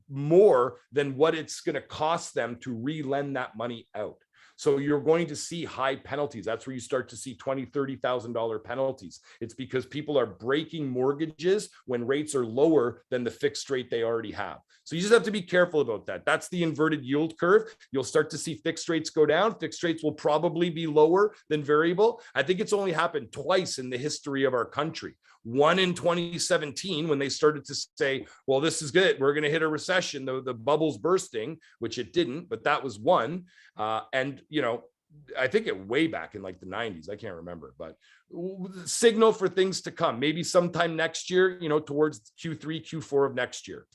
more than what it's going to cost them to re-lend that money out. So you're going to see high penalties. That's where you start to see $20,000, $30,000 penalties. It's because people are breaking mortgages when rates are lower than the fixed rate they already have. So you just have to be careful about that. That's the inverted yield curve. You'll start to see fixed rates go down. Fixed rates will probably be lower than variable. I think it's only happened twice in the history of our country. One in 2017, when they started to say, well, this is good, we're going to hit a recession, the bubble's bursting, which it didn't, but that was one. And, I think it way back in like the 90s, I can't remember, but signal for things to come, maybe sometime next year, towards Q3, Q4 of next year.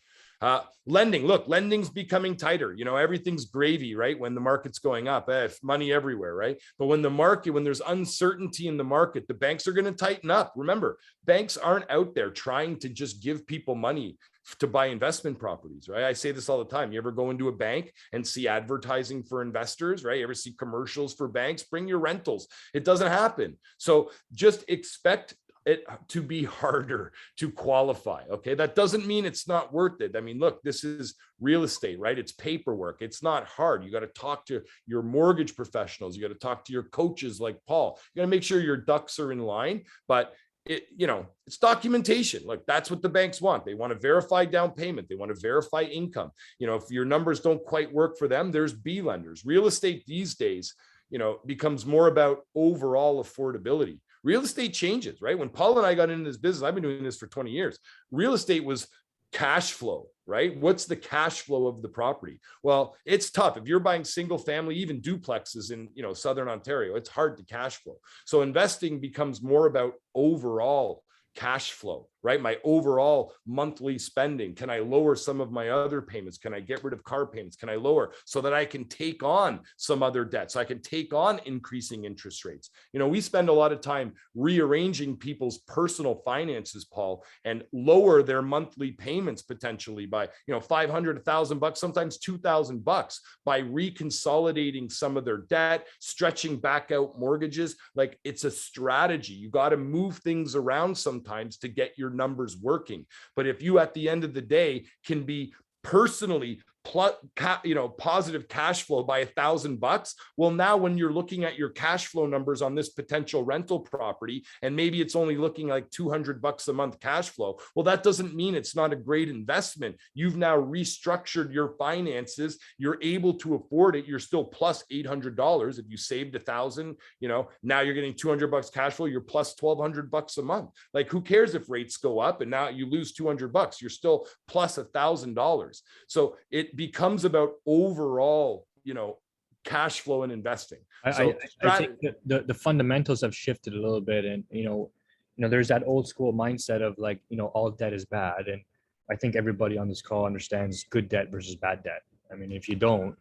Lending, look, lending's becoming tighter. Everything's gravy, right? When the market's going up, money everywhere, right? But when there's uncertainty in the market, the banks are going to tighten up. Remember, banks aren't out there trying to just give people money to buy investment properties, right? I say this all the time. You ever go into a bank and see advertising for investors, right? You ever see commercials for banks? Bring your rentals. It doesn't happen. So just expect it to be harder to qualify. Okay. That doesn't mean it's not worth it. I mean, look, this is real estate, right? It's paperwork. It's not hard. You got to talk to your mortgage professionals. You got to talk to your coaches like Paul. You got to make sure your ducks are in line, but it's documentation. Like that's what the banks want. They want to verify down payment. They want to verify income. If your numbers don't quite work for them, there's B lenders. Real estate these days, becomes more about overall affordability. Real estate changes, right? When Paul and I got into this business, I've been doing this for 20 years. Real estate was cash flow, right? What's the cash flow of the property? Well, it's tough. If you're buying single family, even duplexes in, Southern Ontario, it's hard to cash flow. So investing becomes more about overall cash flow, right? My overall monthly spending. Can I lower some of my other payments? Can I get rid of car payments? Can I lower so that I can take on some other debt? So I can take on increasing interest rates. We spend a lot of time rearranging people's personal finances, Paul, and lower their monthly payments potentially by, $500, $1,000, sometimes $2,000 by reconsolidating some of their debt, stretching back out mortgages. Like it's a strategy. You got to move things around sometimes to get your numbers working. But if you at the end of the day can be personally positive cash flow by $1,000, well, now when you're looking at your cash flow numbers on this potential rental property, and maybe it's only looking like $200 a month cash flow, well, that doesn't mean it's not a great investment. You've now restructured your finances. You're able to afford it. You're still plus $800. If you saved $1,000, now you're getting $200 cash flow. You're plus $1,200 a month. Like, who cares if rates go up and now you lose $200? You're still plus $1,000. So it becomes about overall, cash flow and investing. I think the fundamentals have shifted a little bit, and there's that old school mindset of like, all debt is bad, and I think everybody on this call understands good debt versus bad debt. I mean, if you don't,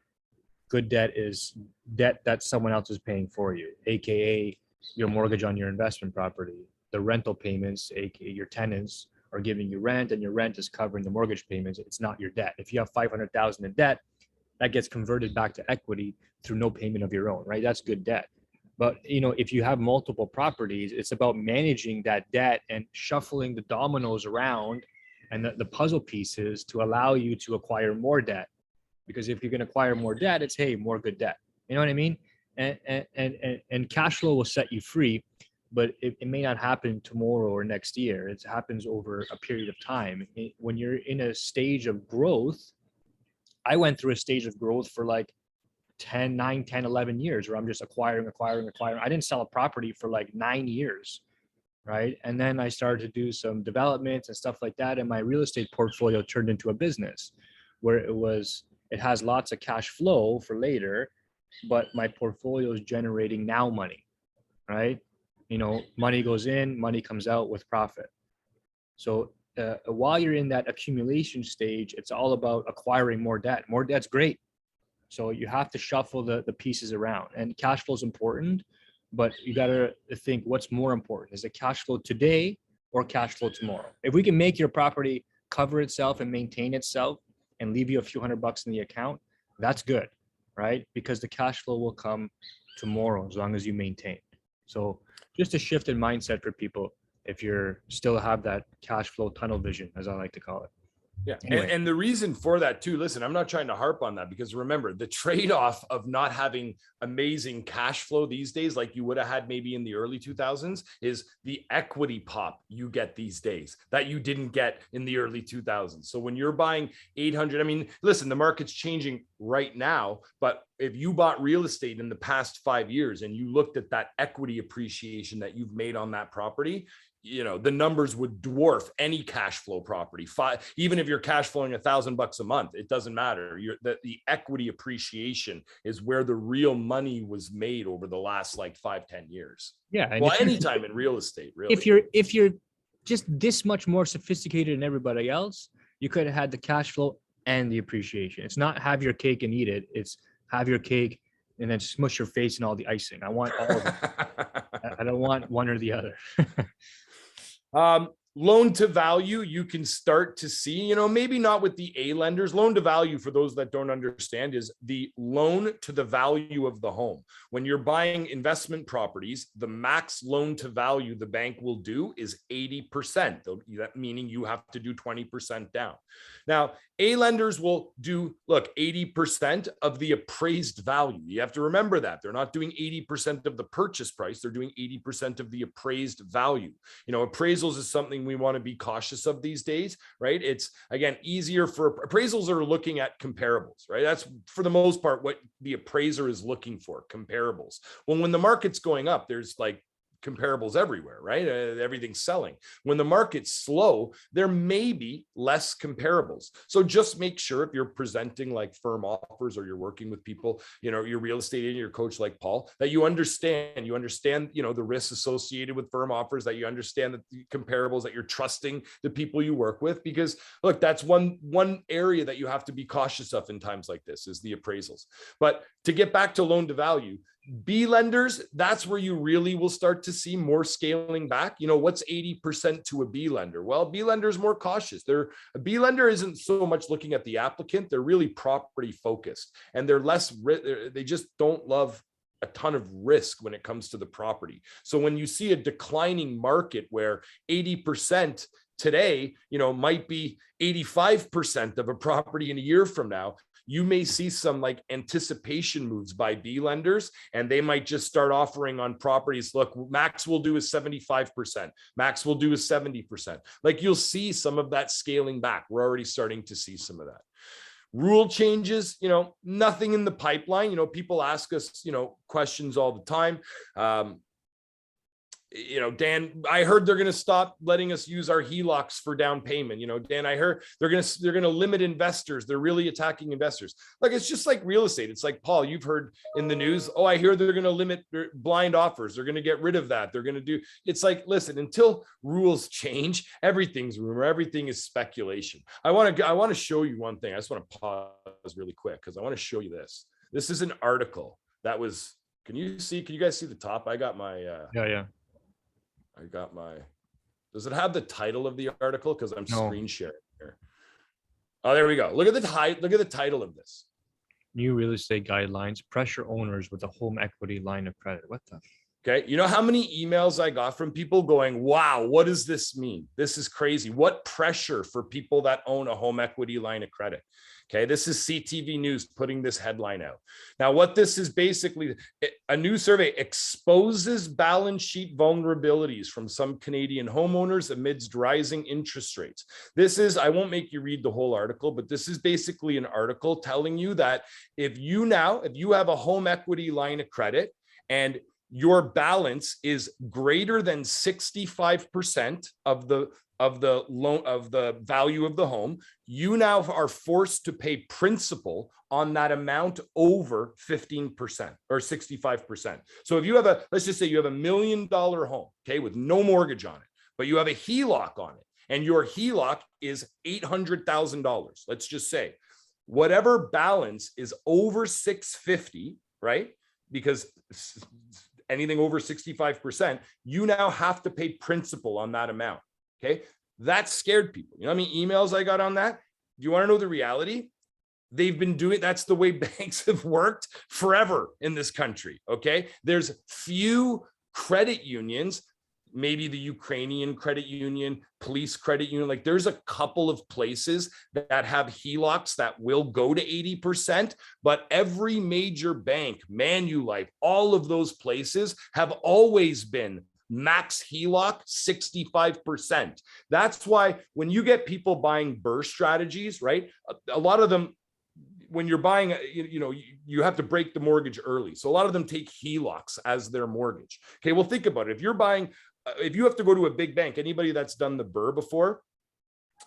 good debt is debt that someone else is paying for you, aka your mortgage on your investment property, the rental payments, aka your tenants are giving you rent, and your rent is covering the mortgage payments. It's not your debt. If you have $500,000 in debt, that gets converted back to equity through no payment of your own, right? That's good debt. But if you have multiple properties, it's about managing that debt and shuffling the dominoes around and the puzzle pieces to allow you to acquire more debt. Because if you can acquire more debt, it's more good debt. You know what I mean? And cash flow will set you free. But it may not happen tomorrow or next year. It happens over a period of time. When you're in a stage of growth, I went through a stage of growth for like 9, 10, 11 years where I'm just acquiring. I didn't sell a property for like 9 years, right? And then I started to do some developments and stuff like that. And my real estate portfolio turned into a business where it has lots of cash flow for later, but my portfolio is generating now money, right? Money goes in, money comes out with profit. So while you're in that accumulation stage, it's all about acquiring more debt. More debt's great. So you have to shuffle the pieces around, and cash flow is important, but you got to think what's more important. Is it cash flow today or cash flow tomorrow? If we can make your property cover itself and maintain itself and leave you a few $100 in the account, that's good, right? Because the cash flow will come tomorrow as long as you maintain. So just a shift in mindset for people if you're still have that cash flow tunnel vision, as I like to call it. Yeah. Anyway. And the reason for that too, listen, I'm not trying to harp on that, because remember, the trade-off of not having amazing cash flow these days, like you would have had maybe in the early 2000s, is the equity pop you get these days that you didn't get in the early 2000s. So when you're buying 800, I mean, listen, the market's changing right now, but if you bought real estate in the past 5 years and you looked at that equity appreciation that you've made on that property, the numbers would dwarf any cash flow property. Even if you're cash flowing $1,000 a month, it doesn't matter. The equity appreciation is where the real money was made over the last like 5-10 years. Yeah. Well, anytime in real estate, really. If you're just this much more sophisticated than everybody else, you could have had the cash flow and the appreciation. It's not have your cake and eat it. It's have your cake and then smush your face in all the icing. I want all of it. I don't want one or the other. Loan to value, you can start to see, maybe not with the A lenders. Loan to value, for those that don't understand, is the loan to the value of the home. When you're buying investment properties, the max loan to value the bank will do is 80%, meaning you have to do 20% down. Now, A lenders will do, look, 80% of the appraised value. You have to remember that. They're not doing 80% of the purchase price. They're doing 80% of the appraised value. You know, appraisals is something we want to be cautious of these days, right? It's, again, easier for appraisals are looking at comparables, right? That's for the most part what the appraiser is looking for, comparables. Well, when the market's going up, there's like comparables everywhere, right? Everything's selling. When the market's slow, there may be less comparables. So just make sure if you're presenting like firm offers or you're working with people, you know, your real estate agent, your coach like Paul, that you understand, you know, the risks associated with firm offers, that you understand the comparables, that you're trusting the people you work with. Because look, that's one area that you have to be cautious of in times like this is the appraisals. But to get back to loan to value, B lenders, that's where you really will start to see more scaling back. You know, what's 80% to a B lender? Well, B lender is more cautious. A B lender isn't so much looking at the applicant. They're really property focused, and they just don't love a ton of risk when it comes to the property. So when you see a declining market where 80% today, you know, might be 85% of a property in a year from now, you may see some like anticipation moves by B lenders, and they might just start offering on properties. Look, max will do is 75%. Max will do is 70%. Like you'll see some of that scaling back. We're already starting to see some of that. Rule changes, you know, nothing in the pipeline. You know, people ask us, you know, questions all the time. You know, Dan, I heard they're going to stop letting us use our Helocs for down payment. You know, Dan, I heard they're going to limit investors. They're really attacking investors. Like, it's just like real estate. It's like, Paul, you've heard in the news, oh, I hear they're going to limit blind offers. They're going to get rid of that. They're going to do, it's like, listen, until rules change, everything's rumor. Everything is speculation. I want to show you one thing. I just want to pause really quick because I want to show you this. This is an article that was, can you guys see the top? I got my, Yeah. Does it have the title of the article? Because I'm No. screen sharing here. Oh, there we go. Look at the title of this. New real estate guidelines pressure owners with a home equity line of credit. What the? Okay. You know how many emails I got from people going, wow, what does this mean? This is crazy. What pressure for people that own a home equity line of credit? Okay. This is CTV News putting this headline out. Now, what this is basically, a new survey exposes balance sheet vulnerabilities from some Canadian homeowners amidst rising interest rates. This is, I won't make you read the whole article, but this is basically an article telling you that if you have a home equity line of credit and your balance is greater than 65% of the loan of the value of the home, you now are forced to pay principal on that amount over 15% or 65%. So if you have let's just say you have $1 million home, okay, with no mortgage on it, but you have a Heloc on it, and your Heloc is $800,000. Let's just say whatever balance is over 650, right? Because anything over 65%, you now have to pay principal on that amount. Okay. That scared people. You know how many emails I got on that? Do you want to know the reality? They've been doing, that's the way banks have worked forever in this country. Okay. There's few credit unions, maybe the Ukrainian credit union, police credit union. Like there's a couple of places that have Helocs that will go to 80%, but every major bank, Manulife, all of those places have always been max Heloc 65%. That's why when you get people buying burst strategies, right? A lot of them, when you're buying, you have to break the mortgage early. So a lot of them take Helocs as their mortgage. Okay, well, think about it. If you have to go to a big bank, anybody that's done the BRRRR before,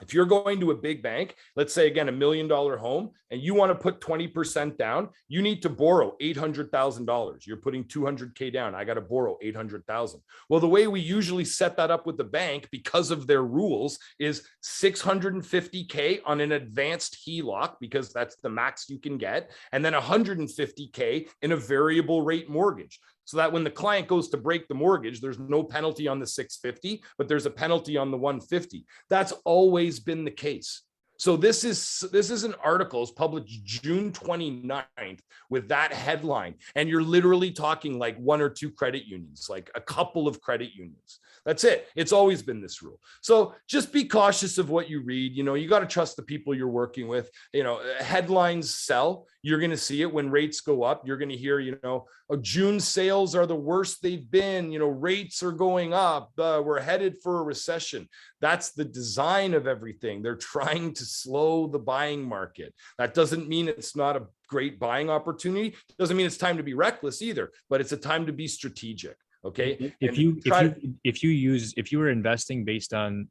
if you're going to a big bank, let's say again, $1 million home, and you want to put 20% down, you need to borrow $800,000. You're putting $200K down. I got to borrow $800,000. Well, the way we usually set that up with the bank because of their rules is $650K on an advanced Heloc, because that's the max you can get, and then $150K in a variable rate mortgage. So that when the client goes to break the mortgage, there's no penalty on the 650, but there's a penalty on the 150. That's always been the case. So this is an article is published June 29th with that headline. And you're literally talking like one or two credit unions, like a couple of credit unions. That's it. It's always been this rule. So just be cautious of what you read. You know, you got to trust the people you're working with. You know, headlines sell. You're going to see it when rates go up. You're going to hear, you know, oh, June sales are the worst they've been. You know, rates are going up. We're headed for a recession. That's the design of everything. They're trying to slow the buying market. That doesn't mean it's not a great buying opportunity. Doesn't mean it's time to be reckless either, but it's a time to be strategic. Okay. If you were investing based on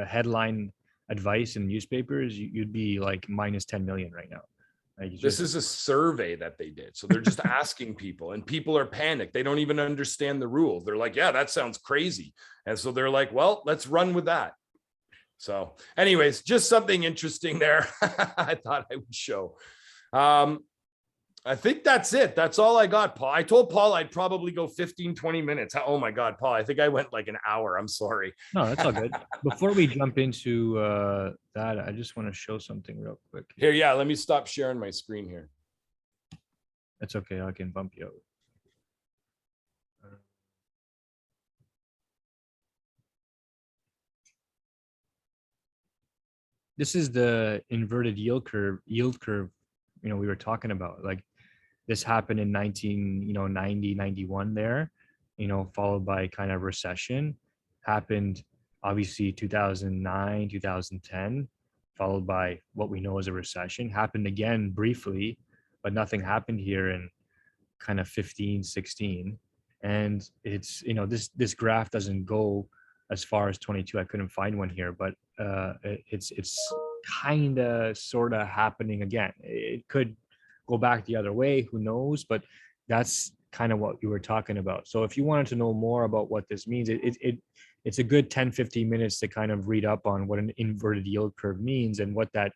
headline advice in newspapers, you'd be like minus 10 million right now. Like this is a survey that they did. So they're just asking people, and people are panicked. They don't even understand the rules. They're like, yeah, that sounds crazy. And so they're like, well, let's run with that. So anyways, just something interesting there. I thought I would show. I think that's it. That's all I got, Paul. I told Paul I'd probably go 15, 20 minutes. Oh my God, Paul, I think I went like an hour. I'm sorry. No, that's all good. Before we jump into that, I just want to show something real quick. Here, yeah, let me stop sharing my screen here. That's okay. I can bump you out. This is the inverted yield curve, you know, we were talking about. Like this happened in 90, 91 there, you know, followed by kind of recession. Happened obviously 2009, 2010, followed by what we know as a recession. Happened again briefly, but nothing happened here in kind of 15, 16. And it's, you know, this graph doesn't go as far as 22. I couldn't find one here, but it's kind of sort of happening again. It could go back the other way, who knows, but that's kind of what you were talking about. So if you wanted to know more about what this means, it's a good 10-15 minutes to kind of read up on what an inverted yield curve means and what that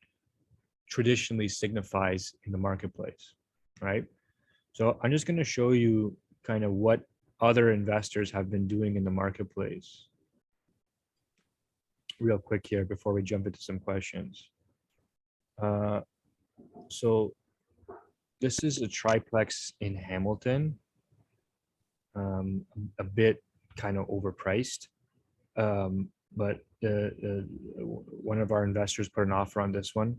traditionally signifies in the marketplace, right? So I'm just going to show you kind of what other investors have been doing in the marketplace real quick here before we jump into some questions. So this is a triplex in Hamilton, a bit kind of overpriced, but one of our investors put an offer on this one,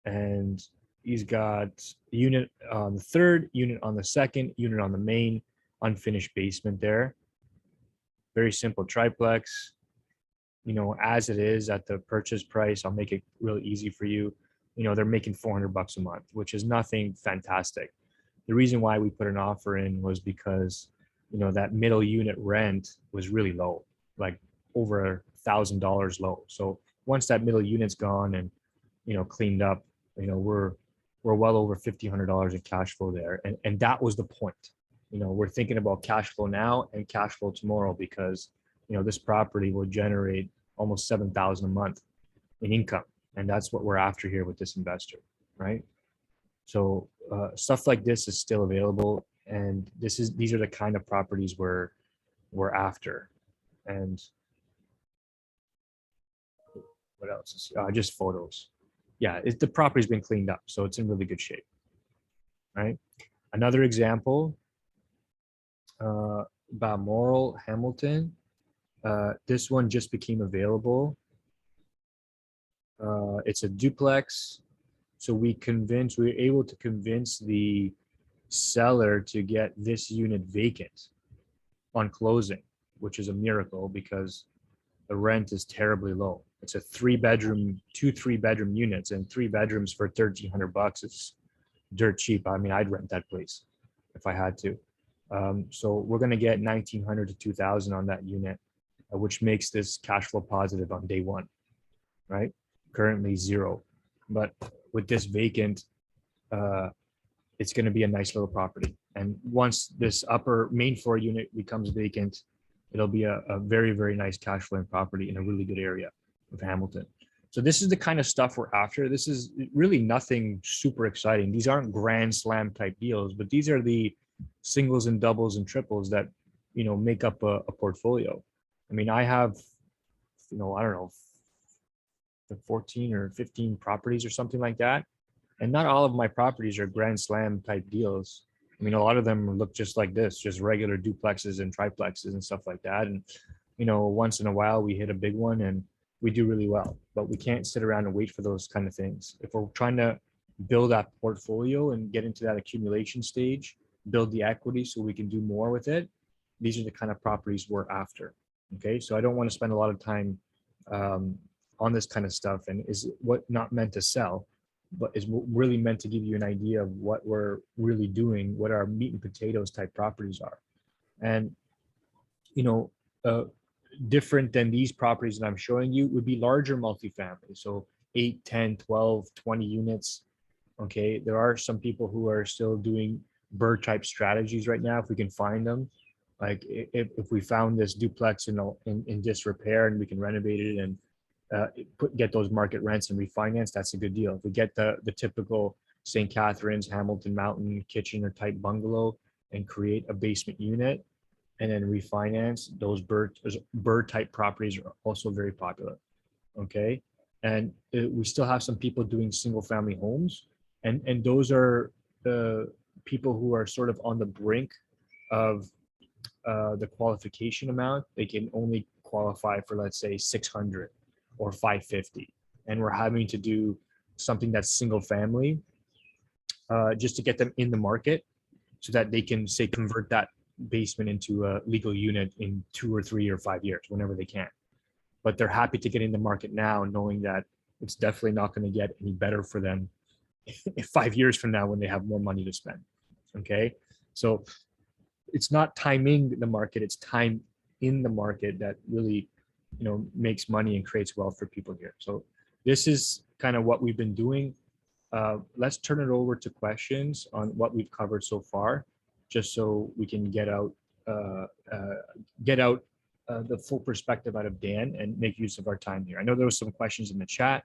and he's got a unit on the third, unit on the second, unit on the main, unfinished basement there. Very simple triplex. You know, as it is at the purchase price, I'll make it really easy for you. You know, they're making $400 a month, which is nothing fantastic. The reason why we put an offer in was because, you know, that middle unit rent was really low, like over $1,000 low. So once that middle unit's gone and, you know, cleaned up, you know, we're well over $1,500 in cash flow there. And that was the point. You know, we're thinking about cash flow now and cash flow tomorrow because, you know, this property will generate almost $7,000 a month in income. And that's what we're after here with this investor, right? So stuff like this is still available. And these are the kind of properties we're after. And what else is just photos. Yeah, the property's been cleaned up, so it's in really good shape, right? Another example, Balmoral, Hamilton. This one just became available. It's a duplex. So we were able to convince the seller to get this unit vacant on closing, which is a miracle because the rent is terribly low. It's a 3-bedroom, 2 3-bedroom units, and 3 bedrooms for $1,300 is dirt cheap. I mean, I'd rent that place if I had to. So we're going to get $1,900 to $2,000 on that unit, which makes this cash flow positive on day one, right? Currently 0, but with this vacant, it's going to be a nice little property. And once this upper main floor unit becomes vacant, it'll be a very, very nice cash flowing property in a really good area of Hamilton. So this is the kind of stuff we're after. This is really nothing super exciting. These aren't grand slam type deals, but these are the singles and doubles and triples that, you know, make up a portfolio. I mean, I have, you know, I don't know, 14 or 15 properties or something like that. And not all of my properties are grand slam type deals. I mean, a lot of them look just like this, just regular duplexes and triplexes and stuff like that. And, once in a while we hit a big one and we do really well, but we can't sit around and wait for those kind of things. If we're trying to build that portfolio and get into that accumulation stage, build the equity so we can do more with it, these are the kind of properties we're after. Okay. So I don't want to spend a lot of time on this kind of stuff, and is what not meant to sell, but is really meant to give you an idea of what we're really doing, what our meat and potatoes type properties are. And, different than these properties that I'm showing you would be larger multifamily. So 8, 10, 12, 20 units. Okay. There are some people who are still doing bird type strategies right now, if we can find them. Like if we found this duplex in disrepair and we can renovate it and get those market rents and refinance, that's a good deal. If we get the typical St. Catharines, Hamilton Mountain, Kitchener type bungalow and create a basement unit and then refinance, those bird type properties are also very popular. Okay. And we still have some people doing single family homes, and those are the people who are sort of on the brink of the qualification amount. They can only qualify for, let's say, 600 or 550, and we're having to do something that's single family just to get them in the market so that they can, say, convert that basement into a legal unit in 2 or 3 or 5 years, whenever they can. But they're happy to get in the market now, knowing that it's definitely not going to get any better for them 5 years from now when they have more money to spend. Okay. So it's not timing the market, it's time in the market that really, makes money and creates wealth for people here. So this is kind of what we've been doing. Let's turn it over to questions on what we've covered so far, just so we can get out the full perspective out of Dan and make use of our time here. I know there was some questions in the chat.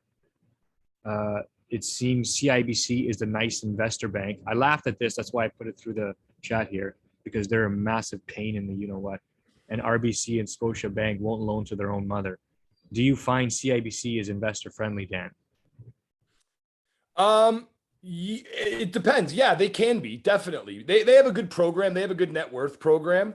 It seems CIBC is the nice investor bank. I laughed at this. That's why I put it through the chat here, because they're a massive pain in the you-know-what. And RBC and Scotiabank won't loan to their own mother. Do you find CIBC is investor friendly, Dan? It depends. Yeah, they can be, definitely. They have a good program. They have a good net worth program.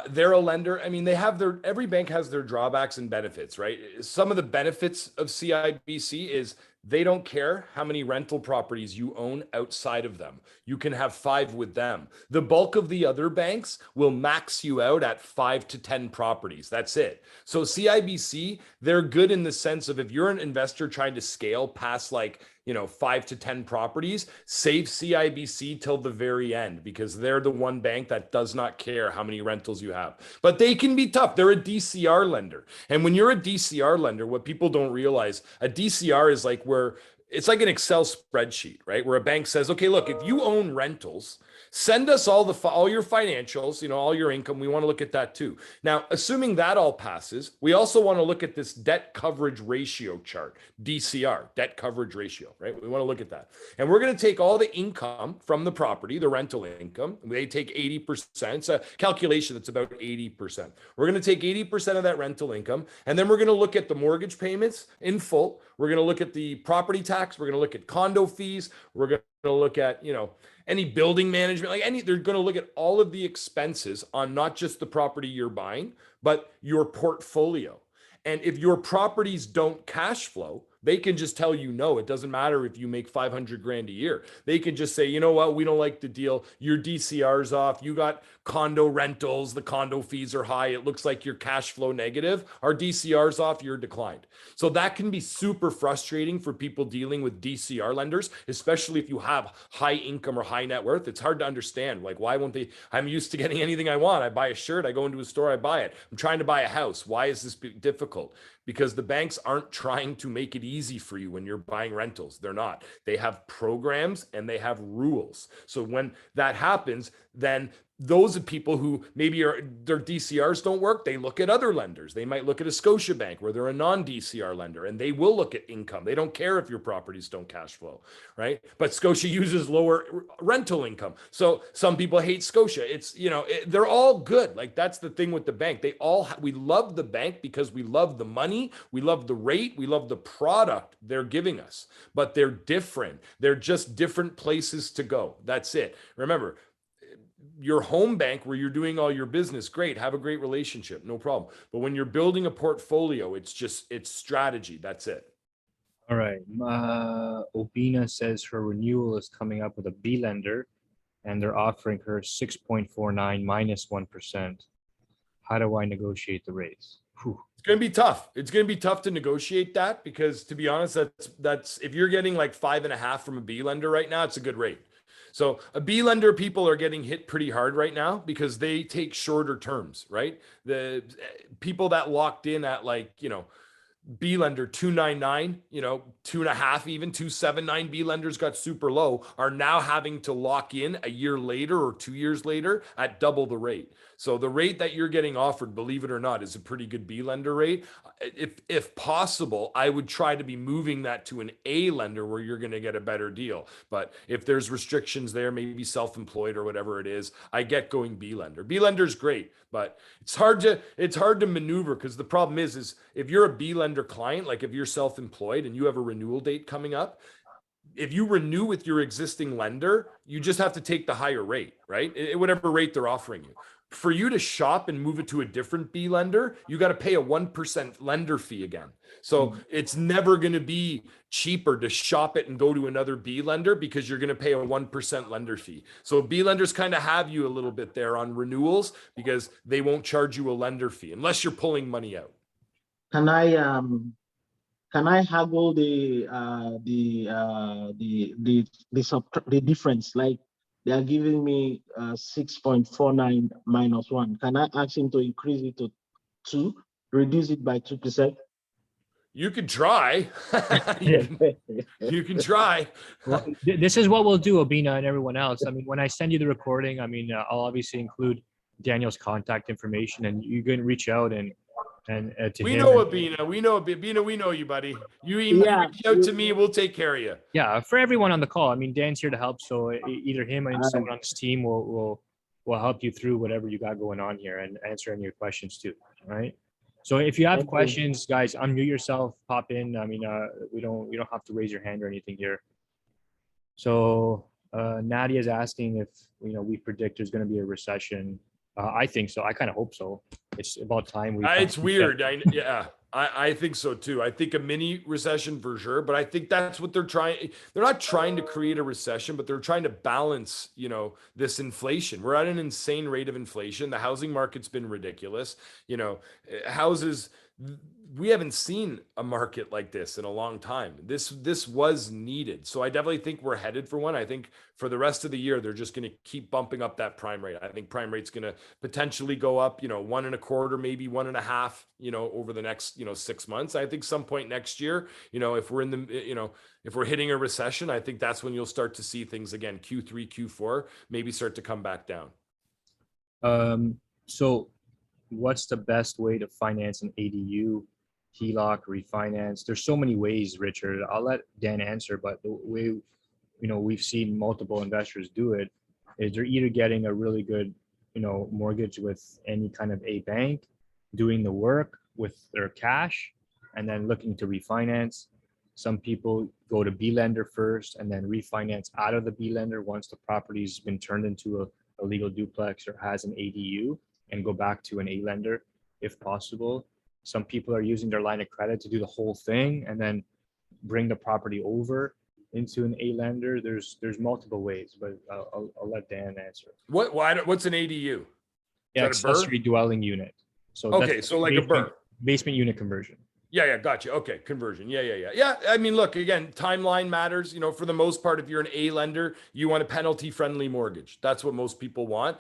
They're a lender. I mean, every bank has their drawbacks and benefits, right? Some of the benefits of CIBC is they don't care how many rental properties you own outside of them. You can have 5 with them. The bulk of the other banks will max you out at 5 to 10 properties. That's it. So CIBC, they're good in the sense of, if you're an investor trying to scale past 5 to 10 properties, save CIBC till the very end, because they're the one bank that does not care how many rentals you have. But they can be tough. They're a DCR lender. And when you're a DCR lender, what people don't realize, a DCR is it's like an Excel spreadsheet, right? Where a bank says, okay, look, if you own rentals, send us all your financials, all your income. We want to look at that too. Now, assuming that all passes, we also want to look at this debt coverage ratio chart, DCR, debt coverage ratio, right? We want to look at that. And we're going to take all the income from the property, the rental income. They take 80%. It's a calculation that's about 80%. We're going to take 80% of that rental income, and then we're going to look at the mortgage payments in full. We're going to look at the property tax. We're going to look at condo fees. We're going to look at, any building management, they're going to look at all of the expenses on not just the property you're buying, but your portfolio. And if your properties don't cash flow, they can just tell you, no, it doesn't matter if you make 500 grand a year. They can just say, you know what, we don't like the deal. Your DCR's off. You got condo rentals. The condo fees are high. It looks like you're cash flow negative. Our DCR's off. You're declined. So that can be super frustrating for people dealing with DCR lenders, especially if you have high income or high net worth. It's hard to understand. Why won't they? I'm used to getting anything I want. I buy a shirt. I go into a store. I buy it. I'm trying to buy a house. Why is this difficult? Because the banks aren't trying to make it easy for you when you're buying rentals. They're not. They have programs and they have rules. So when that happens, then those are people who maybe their DCRs don't work. They look at other lenders. They might look at a Scotiabank where they're a non-DCR lender, and they will look at income. They don't care if your properties don't cash flow, right? But Scotia uses lower rental income. So some people hate Scotia. It's, they're all good. Like, that's the thing with the bank. We love the bank because we love the money. We love the rate. We love the product they're giving us, but they're different. They're just different places to go. That's it. Remember, your home bank where you're doing all your business, great, have a great relationship, no problem. But when you're building a portfolio, it's strategy. That's it. All right. Obina says her renewal is coming up with a B lender and they're offering her 6.49 minus 1%. How do I negotiate the rates? Whew. It's going to be tough. It's going to be tough to negotiate that, because to be honest, that's if you're getting like 5.5 from a B lender right now, it's a good rate. So a B lender, people are getting hit pretty hard right now because they take shorter terms, right? The people that locked in at B lender 299, 2.5, even 279 B lenders got super low, are now having to lock in a year later or 2 years later at double the rate. So the rate that you're getting offered, believe it or not, is a pretty good B lender rate. If possible, I would try to be moving that to an A lender where you're going to get a better deal. But if there's restrictions there, maybe self-employed or whatever it is, I get going B lender. B lender is great, but it's hard to maneuver, because the problem is if you're a B lender client, like if you're self-employed and you have a renewal date coming up, if you renew with your existing lender, you just have to take the higher rate, right? Whatever rate they're offering you. For you to shop and move it to a different B lender, you got to pay a 1% lender fee again. So it's never going to be cheaper to shop it and go to another B lender, because you're going to pay a 1% lender fee. So B lenders kind of have you a little bit there on renewals, because they won't charge you a lender fee unless you're pulling money out. Can I haggle the difference? Like, they are giving me 6.49 minus 1. Can I ask him to increase it to 2, reduce it by 2%? You could try. you can try. Well, this is what we'll do, Obina and everyone else. I mean, when I send you the recording, I mean, I'll obviously include Daniel's contact information, and you can reach out and to we him. know Abina. We know Abina. We know you, buddy. You reach out to me. We'll take care of you. Yeah, for everyone on the call. I mean, Dan's here to help, so either him or someone on this team will help you through whatever you got going on here and answer any of your questions too. All right. So if you have questions, guys, unmute yourself, pop in. I mean, you don't have to raise your hand or anything here. So Nadia is asking if we predict there's going to be a recession. I think so. I kind of hope so. It's about time we. It's weird. I think so too. I think a mini recession for sure, but I think that's what they're trying. They're not trying to create a recession, but they're trying to balance, this inflation. We're at an insane rate of inflation. The housing market's been ridiculous. Houses, we haven't seen a market like this in a long time. This was needed. So I definitely think we're headed for one. I think for the rest of the year, they're just going to keep bumping up that prime rate. I think prime rate's going to potentially go up, 1.25, maybe 1.5, over the next, 6 months. I think some point next year, if we're in the, if we're hitting a recession, I think that's when you'll start to see things again, Q3, Q4, maybe start to come back down. So what's the best way to finance an ADU? Heloc, refinance. There's so many ways, Richard. I'll let Dan answer, but the way we've seen multiple investors do it is they're either getting a really good mortgage with any kind of a bank, doing the work with their cash, and then looking to refinance. Some people go to B lender first and then refinance out of the B lender once the property's been turned into a legal duplex or has an ADU, and go back to an A lender if possible. Some people are using their line of credit to do the whole thing and then bring the property over into an A lender. There's multiple ways, but I'll let Dan answer. What's an ADU? Yeah, accessory dwelling unit. So okay, so like a BRRRR. Basement unit conversion. Yeah, gotcha. Okay, conversion. Yeah. I mean, look, again, timeline matters. For the most part, if you're an A lender, you want a penalty-friendly mortgage. That's what most people want.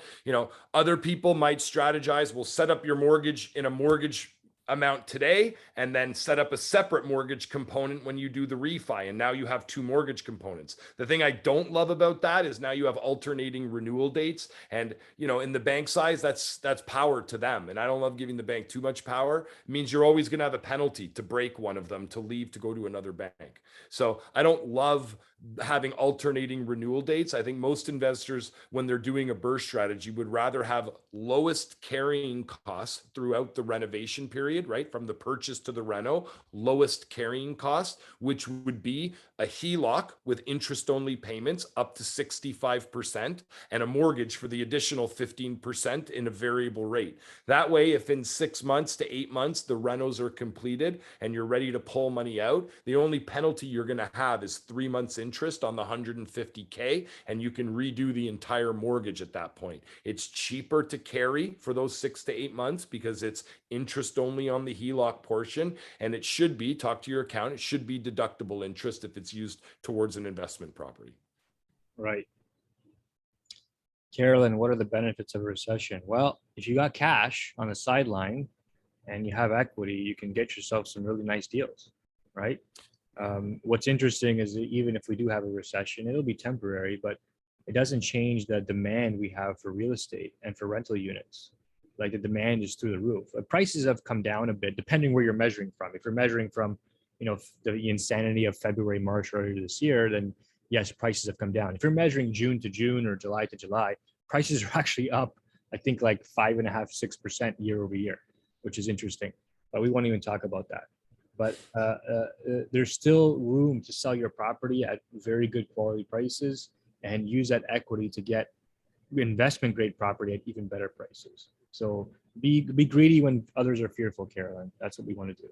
Other people might strategize. We'll set up your mortgage in a mortgage amount today and then set up a separate mortgage component when you do the refi. And now you have two mortgage components. The thing I don't love about that is now you have alternating renewal dates. And, you know, in the bank size, that's power to them. And I don't love giving the bank too much power. It means you're always going to have a penalty to break one of them, to leave, to go to another bank. So I don't love having alternating renewal dates. I think most investors, when they're doing a burst strategy, would rather have lowest carrying costs throughout the renovation period, right? From the purchase to the reno, lowest carrying cost, which would be a HELOC with interest only payments up to 65% and a mortgage for the additional 15% in a variable rate. That way, if in 6 months to 8 months, the renos are completed and you're ready to pull money out, the only penalty you're going to have is 3 months interest on the 150K, and you can redo the entire mortgage at that point. It's cheaper to carry for those 6 to 8 months because it's interest only on the HELOC portion, and it should be, talk to your accountant, it should be deductible interest if it's used towards an investment property. Right. Carolyn, what are the benefits of a recession? Well, if you got cash on the sideline and you have equity, you can get yourself some really nice deals, right? What's interesting is that even if we do have a recession, it'll be temporary, but it doesn't change the demand we have for real estate and for rental units. Like the demand is through the roof. Prices have come down a bit, depending where you're measuring from. If you're measuring from, you know, the insanity of February, March earlier this year, then yes, prices have come down. If you're measuring June to June or July to July, prices are actually up, I think like 5.5%, 6% year over year, which is interesting. But we won't even talk about that. But there's still room to sell your property at very good quality prices and use that equity to get investment grade property at even better prices. So be greedy when others are fearful, Carolyn. That's what we want to do.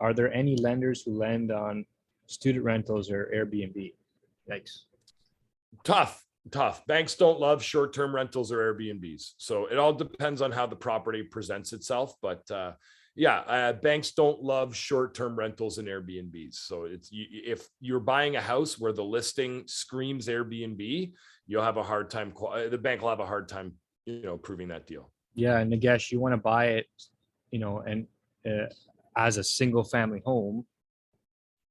Are there any lenders who lend on student rentals or Airbnb? Yikes. Tough. Banks don't love short-term rentals or Airbnbs. So it all depends on how the property presents itself. But banks don't love short-term rentals and Airbnbs. So if you're buying a house where the listing screams Airbnb, you'll have a hard time. The bank will have a hard time, approving that deal. Yeah, and Nagesh, you want to buy it, and as a single family home,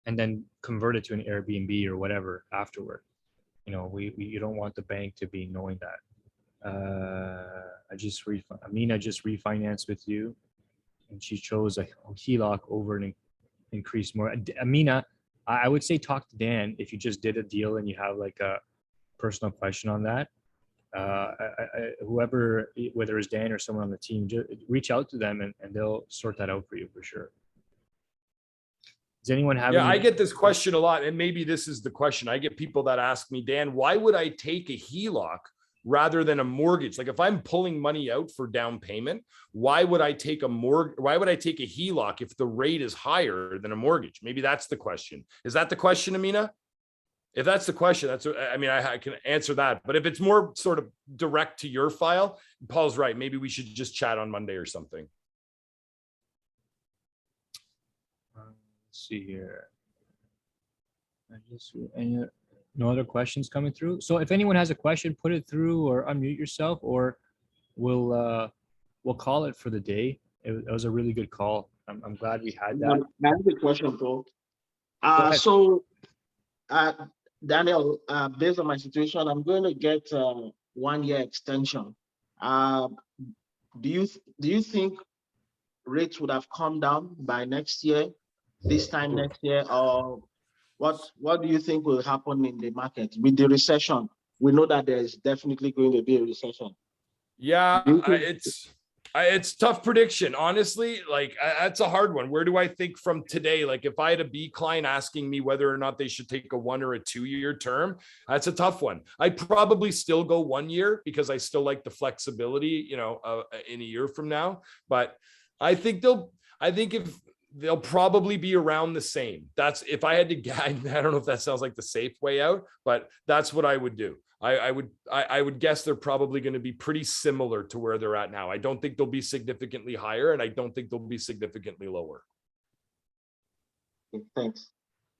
and then convert it to an Airbnb or whatever afterward. You don't want the bank to be knowing that. Amina just refinanced with you, and she chose a HELOC over an increased more. Amina, I would say talk to Dan if you just did a deal and you have like a personal question on that. Whoever, whether it's Dan or someone on the team, just reach out to them and they'll sort that out for you for sure. Does anyone have? Yeah, I get this question a lot, and maybe this is the question. I get people that ask me, Dan, why would I take a HELOC rather than a mortgage? Like if I'm pulling money out for down payment, why would I take a HELOC if the rate is higher than a mortgage? Maybe that's the question. Is that the question, Amina? If that's the question, I can answer that. But if it's more sort of direct to your file, Paul's right. Maybe we should just chat on Monday or something. Let's see here. No other questions coming through. So if anyone has a question, put it through or unmute yourself, or we'll call it for the day. It was a really good call. I'm glad we had that. I have a question, Paul. Daniel, based on my situation, I'm going to get a 1-year extension. Do you think rates would have come down by next year, this time next year, or what do you think will happen in the market with the recession? We know that there's definitely going to be a recession. Yeah, it's tough prediction, honestly. Like that's a hard one. Where do I think from today? Like if I had a B client asking me whether or not they should take a 1 or a 2-year term, that's a tough one. I'd probably still go 1 year because I still like the flexibility, in a year from now. But I think they'll probably be around the same. That's if I had to guess. I don't know if that sounds like the safe way out, but that's what I would do. I would guess they're probably going to be pretty similar to where they're at now. I don't think they'll be significantly higher, and I don't think they'll be significantly lower. Thanks.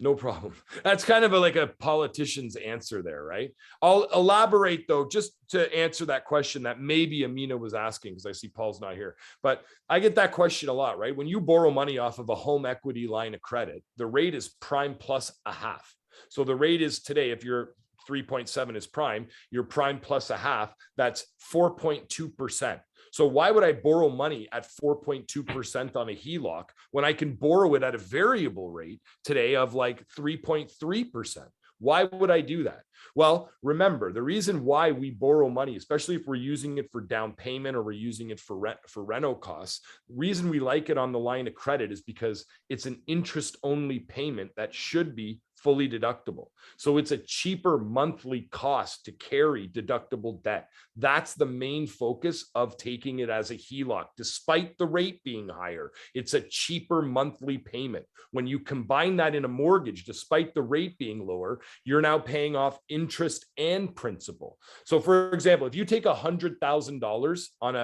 No problem. That's kind of like a politician's answer there, right? I'll elaborate though, just to answer that question that maybe Amina was asking, because I see Paul's not here, but I get that question a lot, right? When you borrow money off of a home equity line of credit, the rate is prime plus a half. So the rate is today, if you're 3.7 is prime, your prime plus a half, that's 4.2%. So why would I borrow money at 4.2% on a Heloc when I can borrow it at a variable rate today of like 3.3%? Why would I do that? Well, remember, the reason why we borrow money, especially if we're using it for down payment or we're using it for reno costs, the reason we like it on the line of credit is because it's an interest only payment that should be fully deductible. So it's a cheaper monthly cost to carry deductible debt. That's the main focus of taking it as a Heloc, despite the rate being higher. It's a cheaper monthly payment. When you combine that in a mortgage, despite the rate being lower, you're now paying off interest and principal. So for example, if you take $100,000 on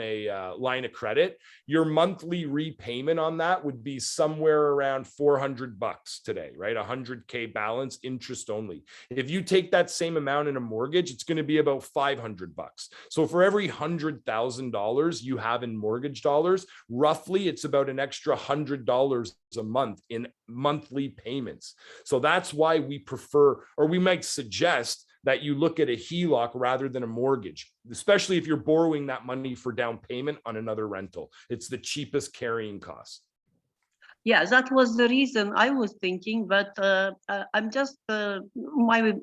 a line of credit, your monthly repayment on that would be somewhere around $400 today, right? 100K balance, interest only. If you take that same amount in a mortgage, it's going to be about $500. So for every $100,000 you have in mortgage dollars, roughly it's about an extra $100 a month in monthly payments. So that's why we prefer, or we might suggest, that you look at a Heloc rather than a mortgage, especially if you're borrowing that money for down payment on another rental. It's the cheapest carrying cost. Yeah, that was the reason I was thinking, but I'm just, my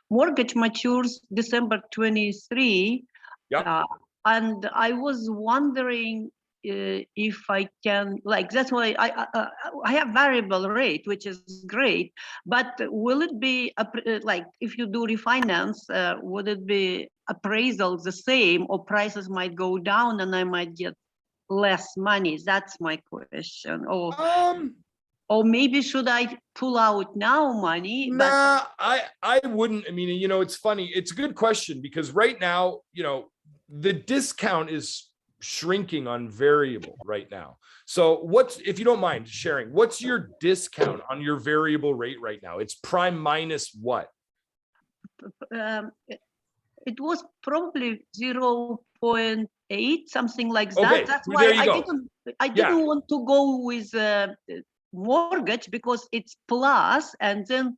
mortgage matures December 23. Yep. And I was wondering if I can, like, that's why I have variable rate, which is great, but will it be, like, if you do refinance, would it be appraisal the same, or prices might go down and I might get less money? That's my question. Or maybe should I pull out now money? Nah, I wouldn't. I mean, you know, it's funny. It's a good question because right now, you know, the discount is shrinking on variable right now. So what's, if you don't mind sharing, what's your discount on your variable rate right now? It's prime minus what? It was probably 0.8, something like that. Okay, That's there why you I didn't want to go with mortgage because it's plus, and then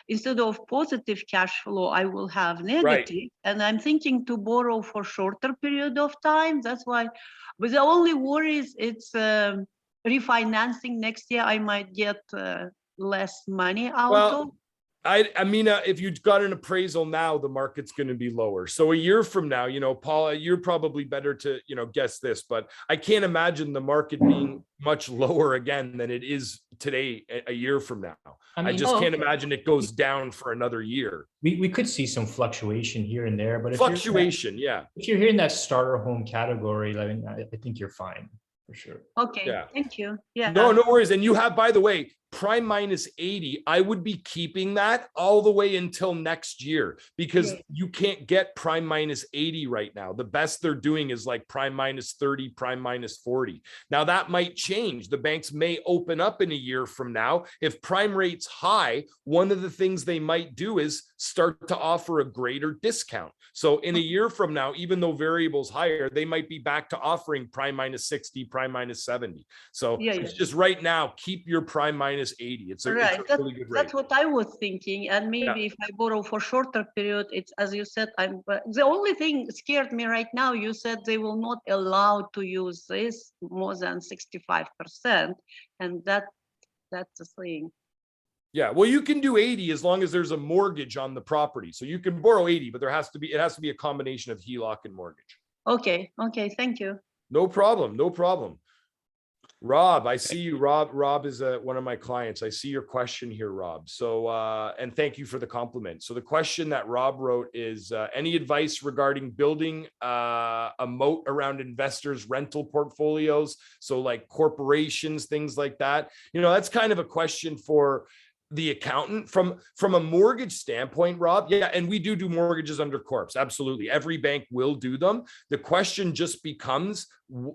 instead of positive cash flow, I will have negative. Right. And I'm thinking to borrow for shorter period of time. That's why. But the only worry is it's refinancing next year. I might get less money out of. I mean, if you've got an appraisal now, the market's going to be lower. So a year from now, you know, Paula, you're probably better to, you know, guess this, but I can't imagine the market being much lower again than it is today a year from now. I just can't imagine it goes down for another year. We could see some fluctuation here and there, but if fluctuation, if you're here in that starter home category, I mean, I think you're fine for sure. Okay, yeah. Thank you. Yeah. No worries. And you have, by the way, prime minus 80, I would be keeping that all the way until next year because you can't get prime minus 80 right now. The best they're doing is like prime minus 30, prime minus 40. Now that might change. The banks may open up in a year from now. If prime rate's high, one of the things they might do is start to offer a greater discount. So in a year from now, even though variable's higher, they might be back to offering prime minus 60, prime minus 70. So it's just right now, keep your prime minus 80. It's a really good rate. That's what I was thinking. And maybe if I borrow for shorter period, it's, as you said, the only thing scared me right now, you said they will not allow to use this more than 65%. And that's the thing. Yeah, well, you can do 80 as long as there's a mortgage on the property. So you can borrow 80, but it has to be a combination of Heloc and mortgage. Okay, thank you. No problem. Rob, I see you. Rob is one of my clients. I see your question here, Rob. So, and thank you for the compliment. So the question that Rob wrote is, any advice regarding building a moat around investors' rental portfolios? So like corporations, things like that. You know, that's kind of a question for the accountant. From a mortgage standpoint, Rob, yeah, and we do mortgages under corps, absolutely. Every bank will do them. The question just becomes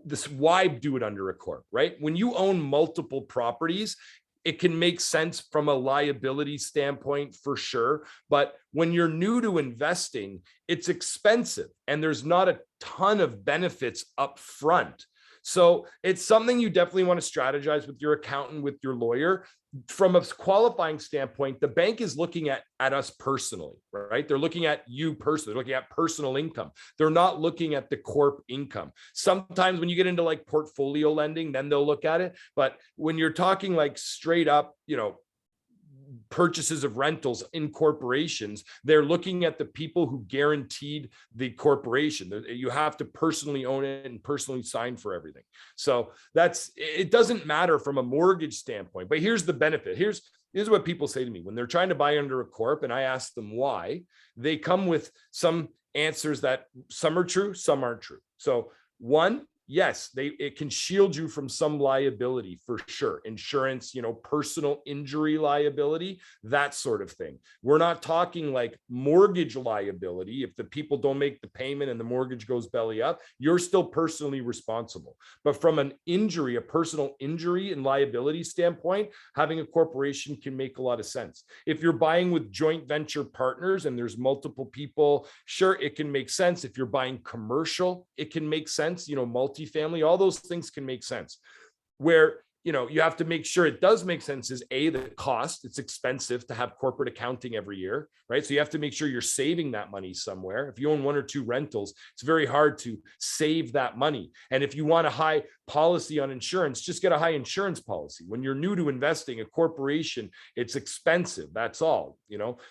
this: why do it under a corp, right? When you own multiple properties, it can make sense from a liability standpoint for sure. But when you're new to investing, it's expensive and there's not a ton of benefits up front. So it's something you definitely want to strategize with your accountant, with your lawyer. From a qualifying standpoint, the bank is looking at us personally, right? They're looking at you personally, looking at personal income. They're not looking at the corp income. Sometimes when you get into like portfolio lending, then they'll look at it. But when you're talking like straight up, purchases of rentals in corporations, they're looking at the people who guaranteed the corporation. You have to personally own it and personally sign for everything. So it doesn't matter from a mortgage standpoint, but here's the benefit. Here's what people say to me when they're trying to buy under a corp and I ask them why. They come with some answers that some are true, some aren't true. So one, yes, it can shield you from some liability for sure. Insurance, personal injury liability, that sort of thing. We're not talking like mortgage liability. If the people don't make the payment and the mortgage goes belly up, you're still personally responsible. But from an injury, a personal injury and liability standpoint, having a corporation can make a lot of sense. If you're buying with joint venture partners and there's multiple people, sure, it can make sense. If you're buying commercial, it can make sense, multifamily, all those things can make sense. Where, you have to make sure it does make sense is A, the cost. It's expensive to have corporate accounting every year, right? So you have to make sure you're saving that money somewhere. If you own 1 or 2 rentals, it's very hard to save that money. And if you want a high policy on insurance, just get a high insurance policy. When you're new to investing, a corporation, it's expensive. That's all.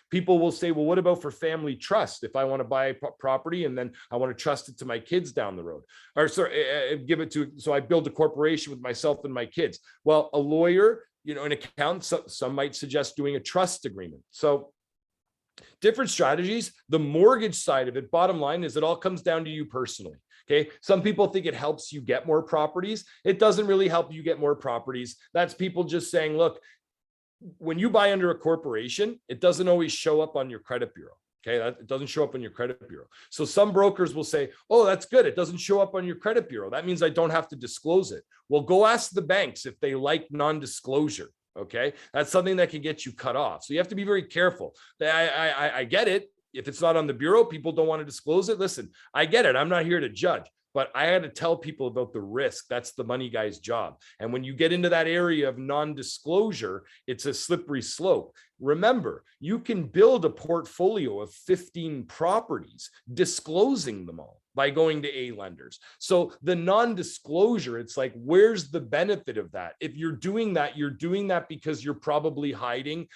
People will say, well, what about for family trust? If I want to buy a property and then I want to trust it to my kids down the road, or sorry, so I build a corporation with myself and my kids. Well, a lawyer, an accountant, some might suggest doing a trust agreement. So different strategies. The mortgage side of it, bottom line is it all comes down to you personally. Okay. Some people think it helps you get more properties. It doesn't really help you get more properties. That's people just saying, look, when you buy under a corporation, it doesn't always show up on your credit bureau. Okay, it doesn't show up on your credit bureau. So some brokers will say, oh, that's good. It doesn't show up on your credit bureau. That means I don't have to disclose it. Well, go ask the banks if they like non-disclosure. Okay, that's something that can get you cut off. So you have to be very careful. I get it. If it's not on the bureau, people don't want to disclose it. Listen, I get it. I'm not here to judge. But I had to tell people about the risk. That's the money guy's job. And when you get into that area of non-disclosure, it's a slippery slope. Remember, you can build a portfolio of 15 properties, disclosing them all by going to A lenders. So the non-disclosure, it's like, where's the benefit of that? If you're doing that because you're probably hiding,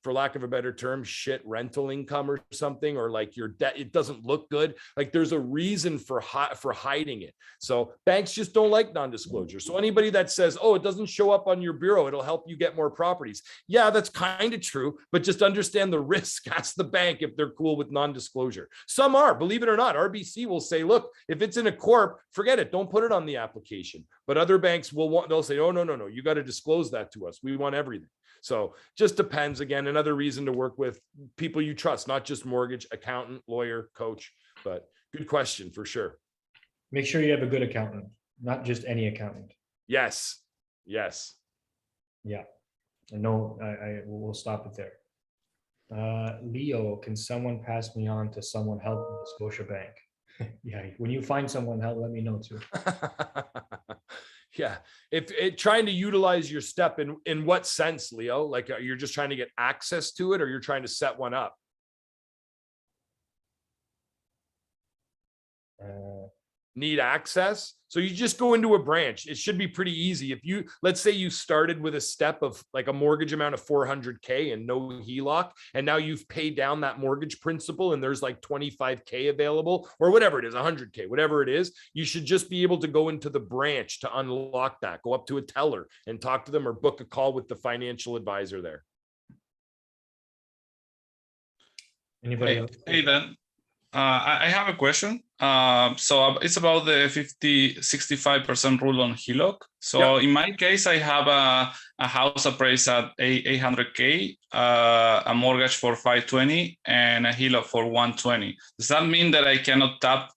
for lack of a better term, shit rental income or something, or like your debt, it doesn't look good. Like there's a reason for hiding it. So banks just don't like non-disclosure. So anybody that says, oh, it doesn't show up on your bureau, it'll help you get more properties. Yeah, that's kind of true, but just understand the risk. Ask the bank if they're cool with non-disclosure. Some are, believe it or not. RBC will say, look, if it's in a corp, forget it. Don't put it on the application. But other banks they'll say, oh, no, you got to disclose that to us. We want everything. So just depends. Again, another reason to work with people you trust, not just mortgage, accountant, lawyer, coach, but good question for sure. Make sure you have a good accountant, not just any accountant. Yes. Yeah. No, I will stop it there. Leo, can someone pass me on to someone helping the Scotiabank? Yeah, when you find someone help, let me know too. Yeah, if trying to utilize your step in what sense, Leo? Like you're just trying to get access to it, or you're trying to set one up? Need access? So you just go into a branch. It should be pretty easy. If let's say you started with a step of like a mortgage amount of 400K and no HELOC, and now you've paid down that mortgage principal and there's like 25K available or whatever it is, 100K, whatever it is, you should just be able to go into the branch to unlock that, go up to a teller and talk to them or book a call with the financial advisor there. Anybody else? Hey, Dan. I have a question. So it's about the 65% rule on Heloc. So in my case, I have a house appraised at 800K, a mortgage for 520, and a Heloc for 120. Does that mean that I cannot tap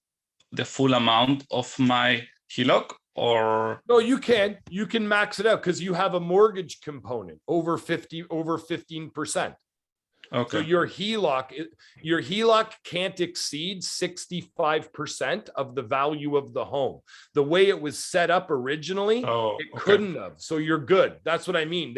the full amount of my Heloc, or No, you can max it out because you have a mortgage component over 15%. So okay? your HELOC can't exceed 65% of the value of the home. The way it was set up originally, Oh, it okay. couldn't have. So you're good. That's what I mean.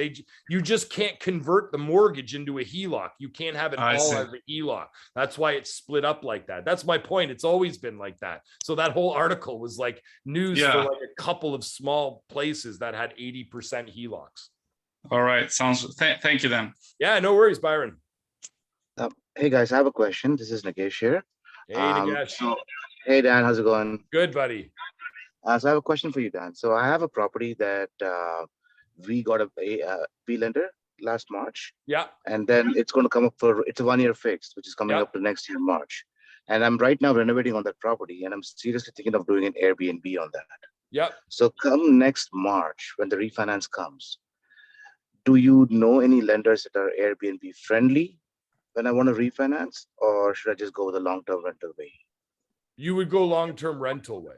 You just can't convert the mortgage into a HELOC. You can't have it I all see. as a HELOC. That's why it's split up like that. That's my point. It's always been like that. So that whole article was like news for Yeah. like a couple of small places that had 80% HELOCs. All right, sounds. Thank you then. Yeah, no worries, Byron. Hey guys, I have a question. This is Nagesh here. Hey, Nagesh. Hey Dan, how's it going? Good, buddy. So I have a question for you, Dan. So I have a property that we got a B lender last March, Yeah. and then it's going to come up it's a 1-year fixed, which is coming Yeah. up to next year March. And I'm right now renovating on that property, and I'm seriously thinking of doing an Airbnb on that. Yep. So come next March, when the refinance comes, do you know any lenders that are Airbnb friendly when I want to refinance, or should I just go with the long-term rental way? You would go long-term rental way.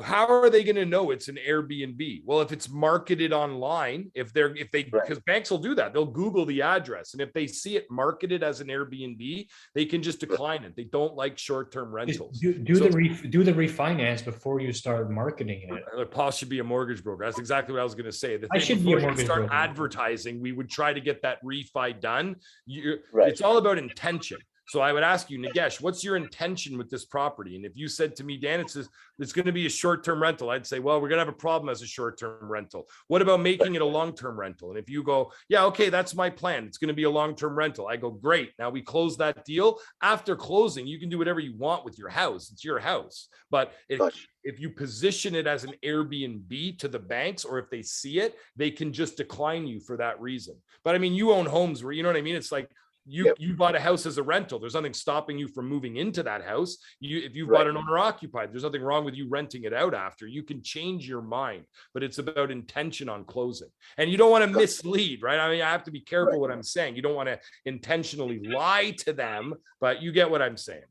How are they going to know it's an Airbnb? Well, if it's marketed online, because banks will do that, they'll Google the address. And if they see it marketed as an Airbnb, they can just decline it. They don't like short-term rentals. Do the refinance before you start marketing it. Paul should be a mortgage broker. That's exactly what I was going to say. I should be a before we mortgage start broker. advertising, we would try to get that refi done. It's all about intention. So I would ask you, Nagesh, what's your intention with this property? And if you said to me, Dan, it's going to be a short-term rental, I'd say, well, we're going to have a problem as a short-term rental. What about making it a long-term rental? And if you go, yeah, okay, that's my plan. It's going to be a long-term rental. I go, great. Now we close that deal. After closing, you can do whatever you want with your house. It's your house. But if you position it as an Airbnb to the banks, or if they see it, they can just decline you for that reason. But I mean, you own homes where, you know what I mean? It's like, you bought a house as a rental. There's nothing stopping you from moving into that house. If you've bought an owner occupied, there's nothing wrong with you renting it out after. You can change your mind, but it's about intention on closing. And you don't want to mislead, right? I mean, I have to be careful what I'm saying. You don't want to intentionally lie to them, but you get what I'm saying.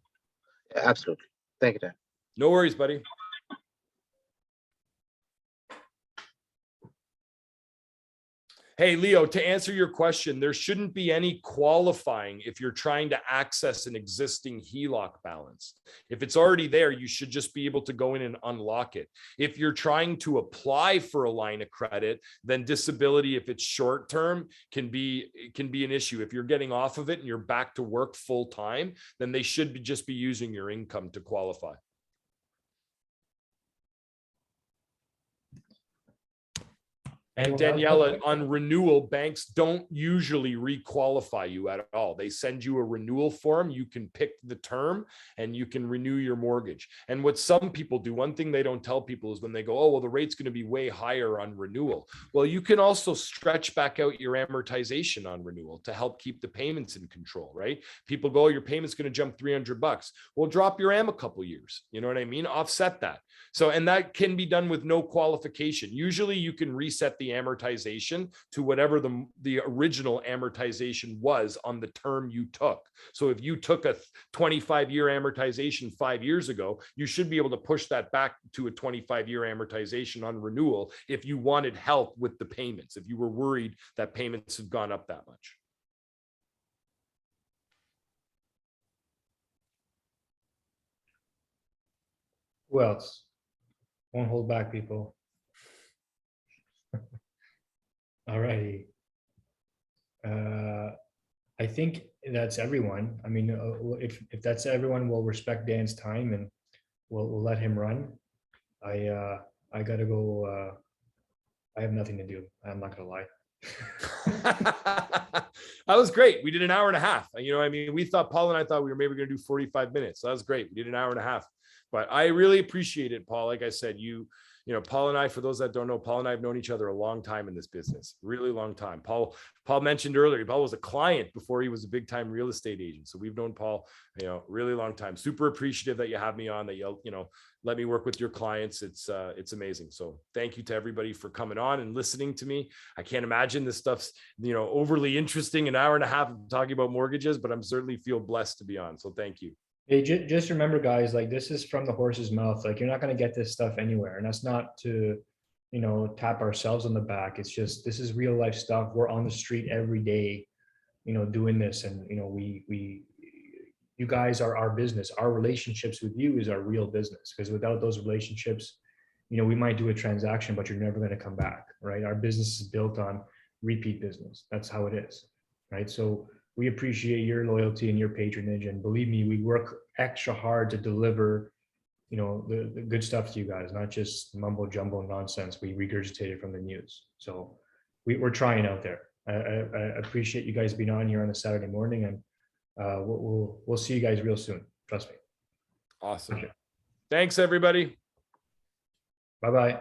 Absolutely. Thank you, Dan. No worries, buddy. Hey, Leo, to answer your question, there shouldn't be any qualifying if you're trying to access an existing HELOC balance. If it's already there, you should just be able to go in and unlock it. If you're trying to apply for a line of credit, then disability, if it's short term, can be an issue. If you're getting off of it and you're back to work full time, then they should just be using your income to qualify. And Daniela, on renewal, banks don't usually re-qualify you at all. They send you a renewal form. You can pick the term and you can renew your mortgage. And what some people do, one thing they don't tell people is when they go, oh, well, the rate's going to be way higher on renewal. Well, you can also stretch back out your amortization on renewal to help keep the payments in control, right? People go, oh, your payment's going to jump $300. Well, drop your am a couple years. You know what I mean? Offset that. So, and that can be done with no qualification. Usually you can reset the amortization to whatever the original amortization was on the term you took. So if you took a 25-year amortization 5 years ago, you should be able to push that back to a 25-year amortization on renewal if you wanted help with the payments, if you were worried that payments had gone up that much. Who else? Won't hold back, people. All righty. I think that's everyone. I mean, if that's everyone, we'll respect Dan's time and we'll let him run. I gotta go. I have nothing to do. I'm not gonna lie. That was great. We did an hour and a half. You know, I mean, Paul and I thought we were maybe going to do 45 minutes. So that was great. We did an hour and a half, but I really appreciate it, Paul. Like I said, you know, Paul and I, for those that don't know, Paul and I have known each other a long time in this business, really long time. Paul mentioned earlier, Paul was a client before he was a big time real estate agent. So we've known Paul, you know, really long time. Super appreciative that you have me on, that you'll, you know, let me work with your clients. It's amazing. So thank you to everybody for coming on and listening to me. I can't imagine this stuff's, you know, overly interesting, an hour and a half of talking about mortgages, but I'm certainly feel blessed to be on. So thank you. Hey, just remember, guys, like this is from the horse's mouth. Like you're not going to get this stuff anywhere, and that's not to, tap ourselves on the back. It's just this is real life stuff. We're on the street every day, doing this, and you guys are our business. Our relationships with you is our real business. Because without those relationships, we might do a transaction, but you're never going to come back, right? Our business is built on repeat business. That's how it is, right? So we appreciate your loyalty and your patronage, and believe me, we work extra hard to deliver, the good stuff to you guys, not just mumbo jumbo nonsense we regurgitated from the news. So we're trying out there. I appreciate you guys being on here on a Saturday morning, and we'll see you guys real soon. Trust me. Awesome. Thanks, everybody. Bye-bye.